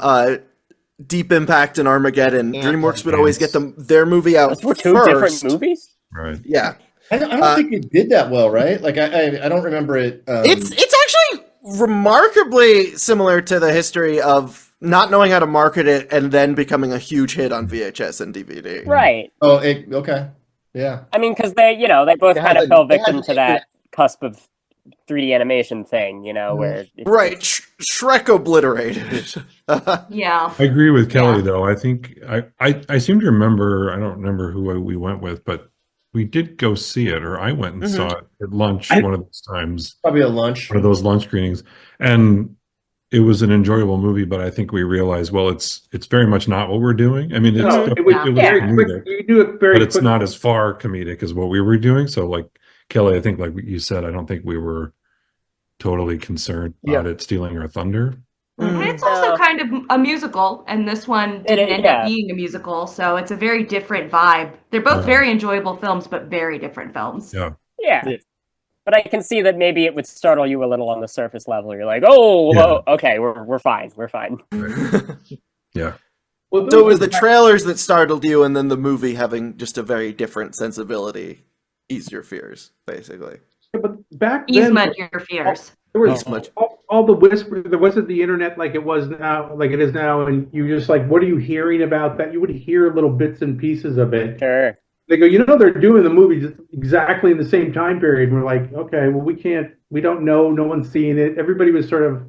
Deep Impact and Armageddon. DreamWorks would always get their movie out Those were first. two different movies? Right. Yeah. I don't think it did that well, right? Like I don't remember it. It's actually remarkably similar to the history of not knowing how to market it and then becoming a huge hit on VHS and DVD. Right. Oh, okay. Yeah. I mean, because they both kind of fell victim to that cusp of 3D animation thing, where right, Shrek obliterated. Yeah, I agree with Kelly though. I think I seem to remember. I don't remember who we went with, but we did go see it, or I went and saw it at lunch one of those times. Probably a lunch. One of those lunch screenings, and it was an enjoyable movie. But I think we realized, well, it's very much not what we're doing. I mean, it was very comedic, quick. You do it very but it's quick. not as far comedic as what we were doing. So, like Kelly, I think, like you said, I don't think we were totally concerned about it stealing our thunder. And it's also kind of a musical, and this one didn't end up being a musical, so it's a very different vibe. They're both very enjoyable films, but very different films. Yeah. But I can see that maybe it would startle you a little on the surface level. You're like, oh, okay, we're fine. We're fine. Yeah. Well, So it was the trailers that startled you, and then the movie having just a very different sensibility. Ease your fears, basically. Yeah, but back Ease then, much your fears. there was all the whisper. There wasn't the internet like it was now, like it is now, and you just like, what are you hearing about that? You would hear little bits and pieces of it. Sure. They go, they're doing the movie just exactly in the same time period. We're like, okay, well, we don't know. No one's seeing it. Everybody was sort of,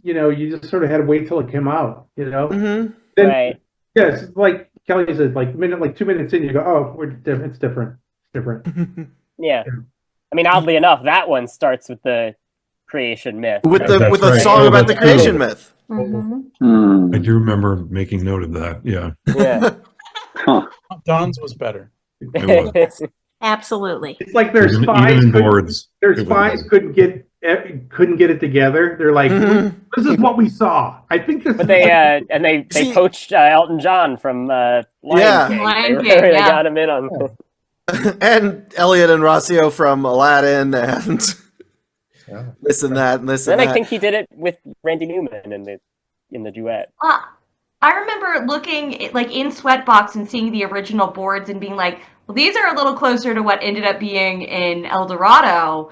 you just sort of had to wait till it came out, Mm-hmm. Then, right. Yes, like Kelly said, like 2 minutes in, you go, oh, it's different. It's different. Yeah. I mean, oddly enough, that one starts with the creation myth. With a song about the creation myth. Mm-hmm. I do remember making note of that. Yeah. Yeah. Don's was better. It was. Absolutely. It's like their Even spies. in boards. Their spies couldn't get it together. They're like, this is what we saw. I think this. But they poached Elton John from Lion King. Lion King, They yeah. got him in on. And Elliot and Rossio from Aladdin, and this and that, and this and Then that. I think he did it with Randy Newman in the duet. I remember looking like in Sweatbox and seeing the original boards and being like, well, these are a little closer to what ended up being in El Dorado,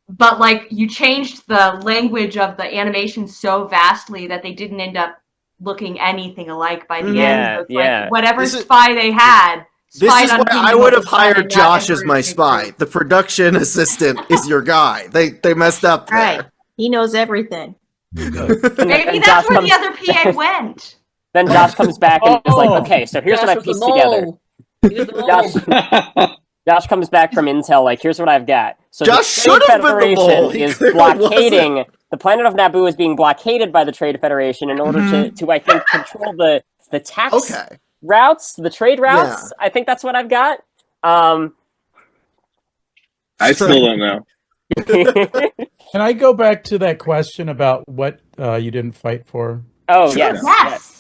but like you changed the language of the animation so vastly that they didn't end up looking anything alike by the end. So it's like whatever spy they had. This is why I would have hired Josh as my spy. The production assistant is your guy. They messed up there. Right. He knows everything. Maybe that's where the other PA went. Then Josh comes back and is like, okay, so here's what I pieced together. Josh comes back from Intel, like, here's what I've got. So Josh the Trade should have been the mole. Federation is clearly blockading, wasn't. the planet of Naboo is being blockaded by the Trade Federation in order to I think, control the tax routes, the trade routes. I think that's what I've got. I still don't know. Can I go back to that question about what you didn't fight for? Oh, yes.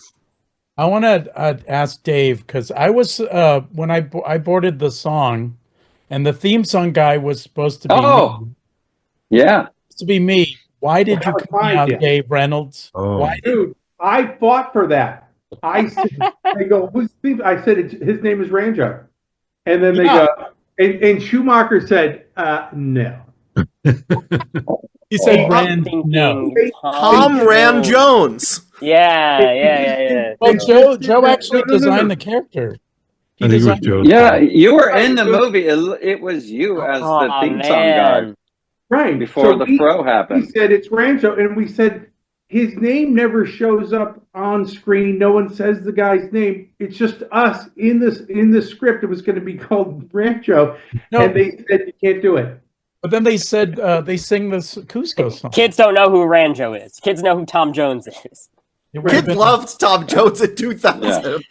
I want to ask Dave, because I was when I boarded the song, and the theme song guy was supposed to be me. Yeah. Supposed to be me. Why did you come out, Dave Reynolds? Why Dude, I fought for that. I said, they go, who's Steve? I said, his name is Ranjo. And then they go, and Schumacher said, no. He said, Rand, no. Tom Ram Jones. Yeah. Well, Joe actually designed the character. I think it was Joe. Yeah, you were in the movie. It was you as the theme song guy. Right. Before the throw happened. He said it's Rancho, and we said his name never shows up on screen. No one says the guy's name. It's just us in the script. It was going to be called Rancho, and they said you can't do it. But then they said they sing this Cusco song. Kids don't know who Ranjo is. Kids know who Tom Jones is. Kids loved Tom Jones in 2000.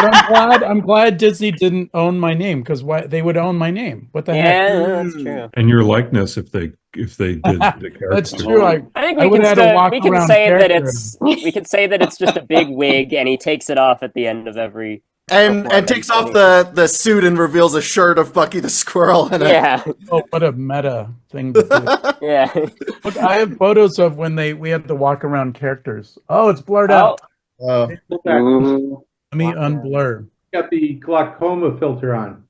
But I'm glad Disney didn't own my name, because they would own my name. What the heck? Yeah, that's true. And your likeness if they did the character. That's true. I think I we would have can, had to walk we can around say that character. we can say that it's just a big wig, and he takes it off at the end of every. And takes off the suit and reveals a shirt of Bucky the Squirrel. And Oh, what a meta thing to do. Yeah. Look, I have photos of when we had to walk around characters. Oh, it's blurred out. Let me unblur. Got the glaucoma filter on.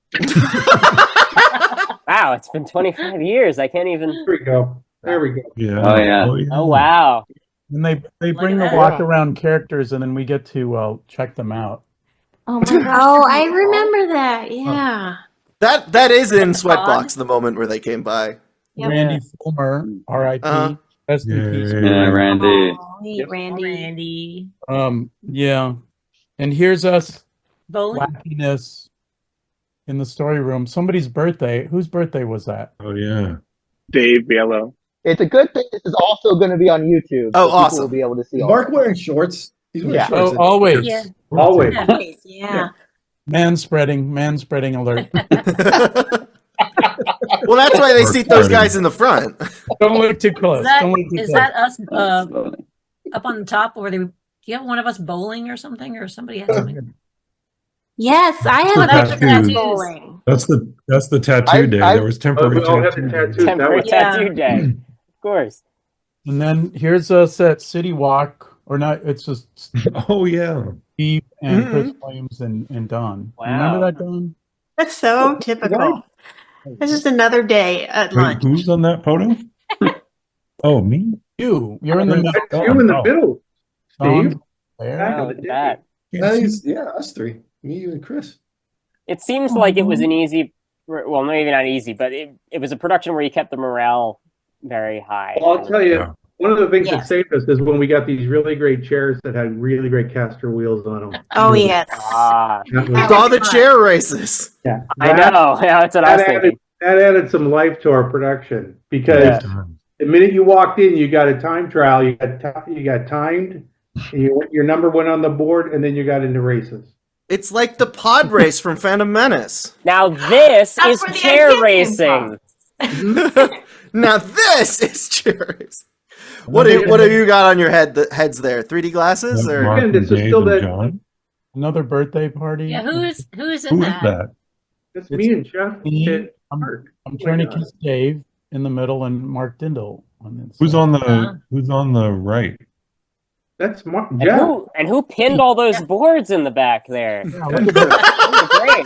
Wow, it's been 25 years. I can't even. There we go. There we go. Yeah. Oh yeah. Oh wow. And they bring the walk around characters, and then we get to check them out. Oh my gosh. Oh, I remember that. Yeah. That is in Sweatbox, the moment where they came by. Yep. Randy Fullmer, R.I.P. Rest in peace. Yeah, Randy. Randy. Yeah. And here's us Bowling? wackiness in the story room. Somebody's birthday. Whose birthday was that? Oh yeah. Dave Bielo. It's a good thing this is also going to be on YouTube. Oh, so awesome. People will be able to see all Mark that. wearing shorts. He's wearing shorts. Oh, always. Yeah. Always. Yeah. Man-spreading alert. Well, that's why they seat those guys in the front. Don't look too close. Is that, Don't look too is close. that us up on the top, or do you have one of us bowling or something, or somebody has something? Yes, I That's have the a picture of tattoos. bowling. That's the tattoo day. There was temporary we all have the tattoo. tattoos. Temporary tattoo day. Of course. And then here's us at City Walk or not. It's just Oh yeah, Steve and Chris Williams and Don. Wow. Remember that, Don? That's so typical. It's just another day at wait, lunch. who's on that photo? Oh, me? You're in the middle. You in the middle, Don's Steve. there. Back Oh, in the look at day. that. Yeah, us three. Me, you, and Chris. It seems like it was an easy, well, maybe not easy, but it was a production where you kept the morale very high. Well, I'll tell you, Yeah. one of the things that Yes. saved us is when we got these really great chairs that had really great caster wheels on them. Oh, yes. Ah, That was- Saw the chair races. yeah. I know. Yeah, that's what I was thinking. That added some life to our production because Yeah. the minute you walked in, you got a time trial. You got timed. And your number went on the board, and then you got into races. It's like the pod race from Phantom Menace. Now this That's is where the chair idea came racing. Now this is chair race. What have you got on your heads there? 3D glasses or Mark Again, and this is Dave still and that- John? Another birthday party. Yeah, who is in Who is that? that? That's It's me and Jeff. me. and I'm Mark. I'm trying to kiss Dave in the middle and Mark Dindal on the Who's side. on the right? That's Mark. And Jeff. who pinned all those boards in the back there? Yeah, look at that.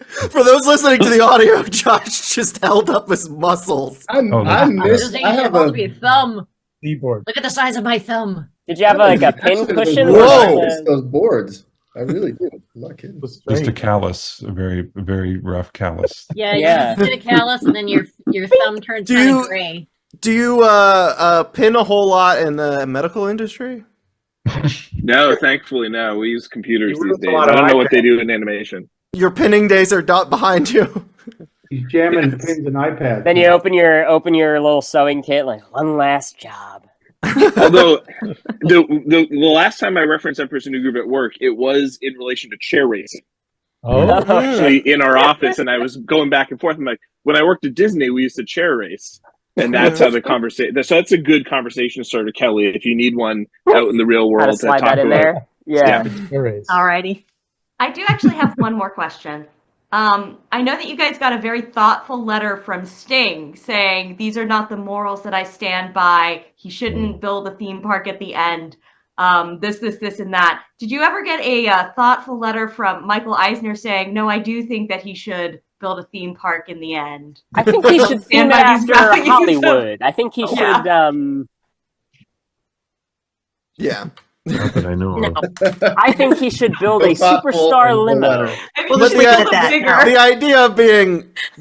Great. for those listening to the audio, Josh just held up his muscles. I that's missed. I have Hold up a. your thumb. Keyboard. Look at the size of my thumb. Did you have like a pin cushion? Whoa. I missed those boards. I really do. I'm not kidding. Was Just a straight. callus, a very rough callus. Yeah, Yeah. you did a callus, and then your thumb turns Do kind you- of gray. Do you pin a whole lot in the medical industry? No, thankfully, no. We use computers You these use a days. lot I of don't know what iPads. they do in animation. Your pinning days are behind you. He's jamming pins and iPads. Then you open your little sewing kit, like one last job. Although the last time I referenced Emperor's New Groove at work, it was in relation to chair racing. Oh, Actually, in our office, and I was going back and forth. I'm like, when I worked at Disney, we used to chair race, and that's how the conversation. So that's a good conversation starter, Kelly. If you need one out in the real How to world, slide talk that in about. there? Yeah. erase. Alrighty. I do actually have one more question. I know that you guys got a very thoughtful letter from Sting saying these are not the morals that I stand by. He shouldn't build a theme park at the end. This, and that. Did you ever get a thoughtful letter from Michael Eisner saying, no, I do think that he should build a theme park in the end? I think he should theme Stand it by these after values. Hollywood. I think he should. Yeah. Yeah. Not that I know No. of. I think he should build a Thoughtful superstar and limo. letter. Well, Just the, leave it at that. bigger. the idea of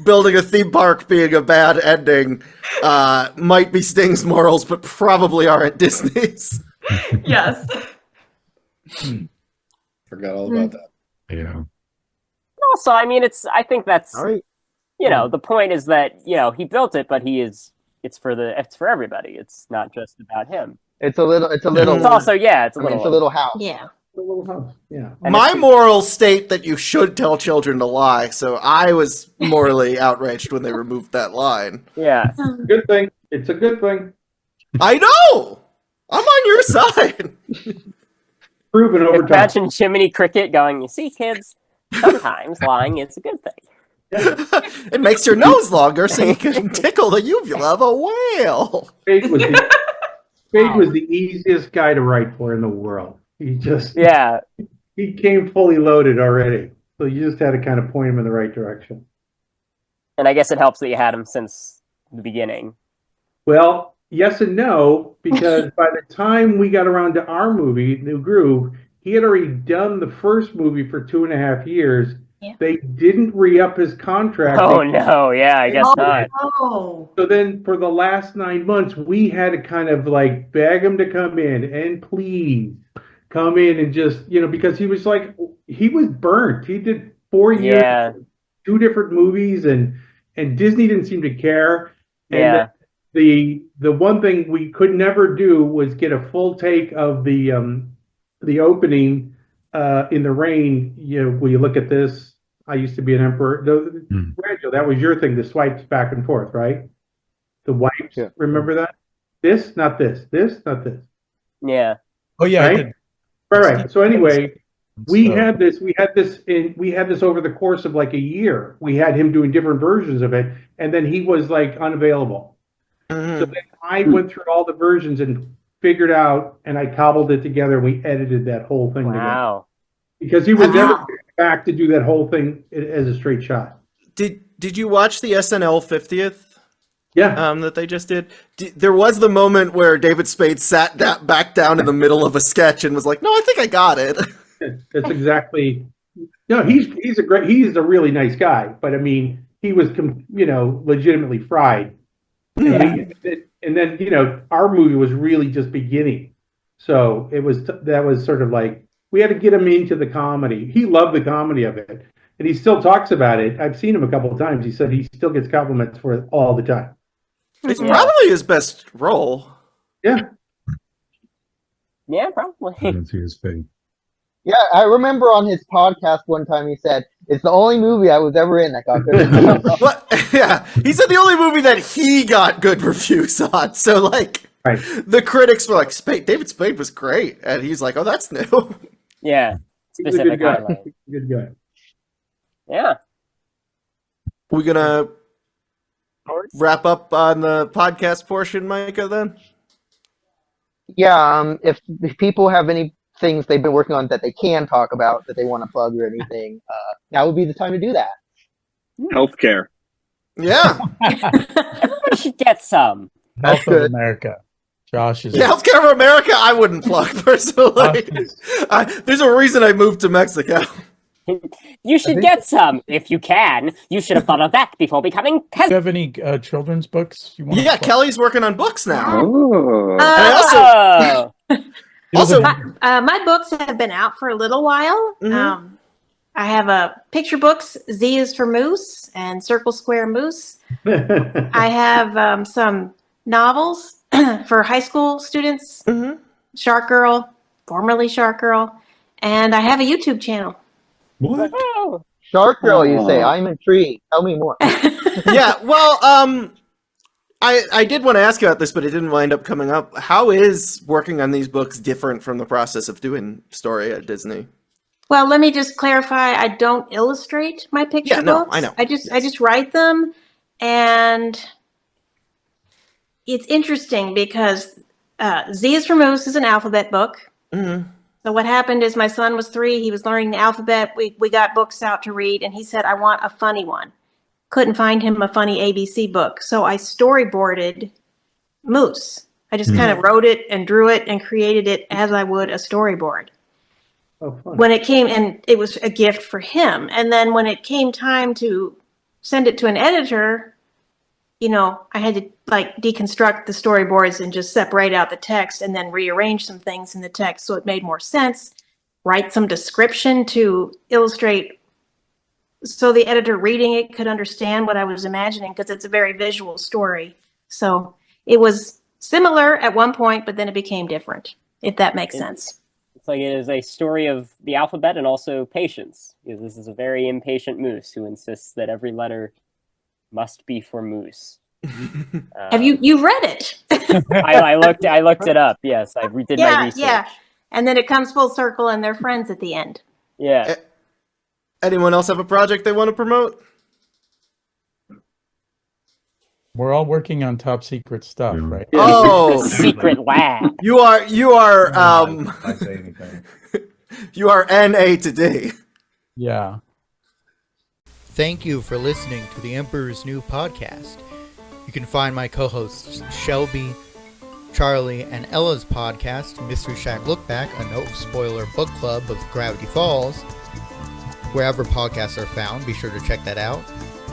building a theme park being a bad ending might be Sting's morals, but probably aren't Disney's. Yes. Forgot all about that. Yeah. Also, I mean, I think that's All right. the point is that he built it, but it's for everybody. It's not just about him. It's a little. It's also it's a little. It's a little house. Yeah. The little house. Yeah. And My it's- morals state that you should tell children to lie, so I was morally outraged when they removed that line. Yeah. Good thing. It's a good thing. I know! I'm on your side! Proven over time. Imagine Jiminy Cricket going, you see, kids, sometimes lying is a good thing. It makes your nose longer so you can tickle the uvula of a whale. Spade was the easiest guy to write for in the world. He just he came fully loaded already. So you just had to kind of point him in the right direction. And I guess it helps that you had him since the beginning. Well, yes and no, because by the time we got around to our movie, New Groove, he had already done the first movie for 2.5 years. Yeah. They didn't re-up his contract. Oh, no. Yeah, I guess not. Oh. So then for the last 9 months, we had to kind of like beg him to come in and please come in and just, because he was burnt. He did 4 years, Yeah. 2 different movies, and Disney didn't seem to care. And Yeah. the one thing we could never do was get a full take of the opening in the rain. Will you look at this? I used to be an emperor. Rachel, that was your thing, the swipes back and forth, right? The wipes. Yeah. Remember that? This, not this. This, not this. Yeah. Oh yeah, I Right? did. Right. So anyway, we So- had this over the course of like a year. We had him doing different versions of it, and then he was like unavailable. So then I went through all the versions and figured out, and I cobbled it together. And we edited that whole thing Wow. together because he would never get back to do that whole thing as a straight shot. Did you watch the SNL 50th? Yeah. That they just did. There was the moment where David Spade sat back down in the middle of a sketch and was like, "No, I think I got it." That's exactly. No, he's a really nice guy, but I mean, he was legitimately fried. Yeah. And then our movie was really just beginning, so that was sort of like we had to get him into the comedy. He loved the comedy of it, and he still talks about it. I've seen him a couple of times. He said he still gets compliments for it all the time. It's probably his best role. Yeah. Yeah, probably. His face. Yeah, I remember on his podcast one time he said, "It's the only movie I was ever in that got good reviews." Yeah, he said the only movie that he got good reviews on. So, like, the critics were like, David Spade was great. And he's like, oh, that's new. Yeah, specific highlight. Good guy. Yeah. We gonna wrap up on the podcast portion, Micah, then? Yeah, if people have any things they've been working on that they can talk about, that they want to plug or anything, now would be the time to do that. Healthcare. Yeah. Everybody should get some. Health of America. Josh is. Yeah, Healthcare of America, I wouldn't plug personally. There's a reason I moved to Mexico. You should get some if you can. You should have thought of that before becoming Do you have any children's books? You want Yeah, Kelly's working on books now. Oh. My books have been out for a little while. Mm-hmm. I have picture books. Z is for Moose and Circle Square Moose. I have some novels for high school students. Mm-hmm. Shark Girl, formerly Shark Girl, and I have a YouTube channel. What? Shark Girl, you say? I'm intrigued. Tell me more. Yeah, well, I did want to ask you about this, but it didn't wind up coming up. How is working on these books different from the process of doing story at Disney? Well, let me just clarify. I don't illustrate my picture books. I know. I just write them, and it's interesting because Z is for Moose is an alphabet book. Mm-hmm. So what happened is my son was 3. He was learning the alphabet. We got books out to read, and he said, I want a funny one. Couldn't find him a funny ABC book. So I storyboarded Moose. I just kind of wrote it and drew it and created it as I would a storyboard. Oh, fun. When it came, and it was a gift for him. And then when it came time to send it to an editor, I had to deconstruct the storyboards and just separate out the text and then rearrange some things in the text so it made more sense. Write some description to illustrate so the editor reading it could understand what I was imagining, because it's a very visual story. So it was similar at one point, but then it became different, if that makes sense. It's like it is a story of the alphabet and also patience. This is a very impatient moose who insists that every letter must be for moose. Have you read it? I looked it up. Yes, I did my research. Yeah, and then it comes full circle, and they're friends at the end. Yeah. Anyone else have a project they want to promote? We're all working on top secret stuff, right? Oh, secret lab. You are I say anything. You are NA to D. Yeah. Thank you for listening to the Emperor's New Podcast. You can find my co-hosts Shelby, Charlie, and Ella's podcast, Mystery Shack Lookback, a no-spoiler book club of Gravity Falls. Wherever podcasts are found, be sure to check that out.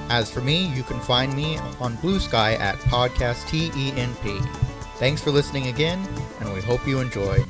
As for me, you can find me on Blue Sky at Podcast TENP. Thanks for listening again, and we hope you enjoy.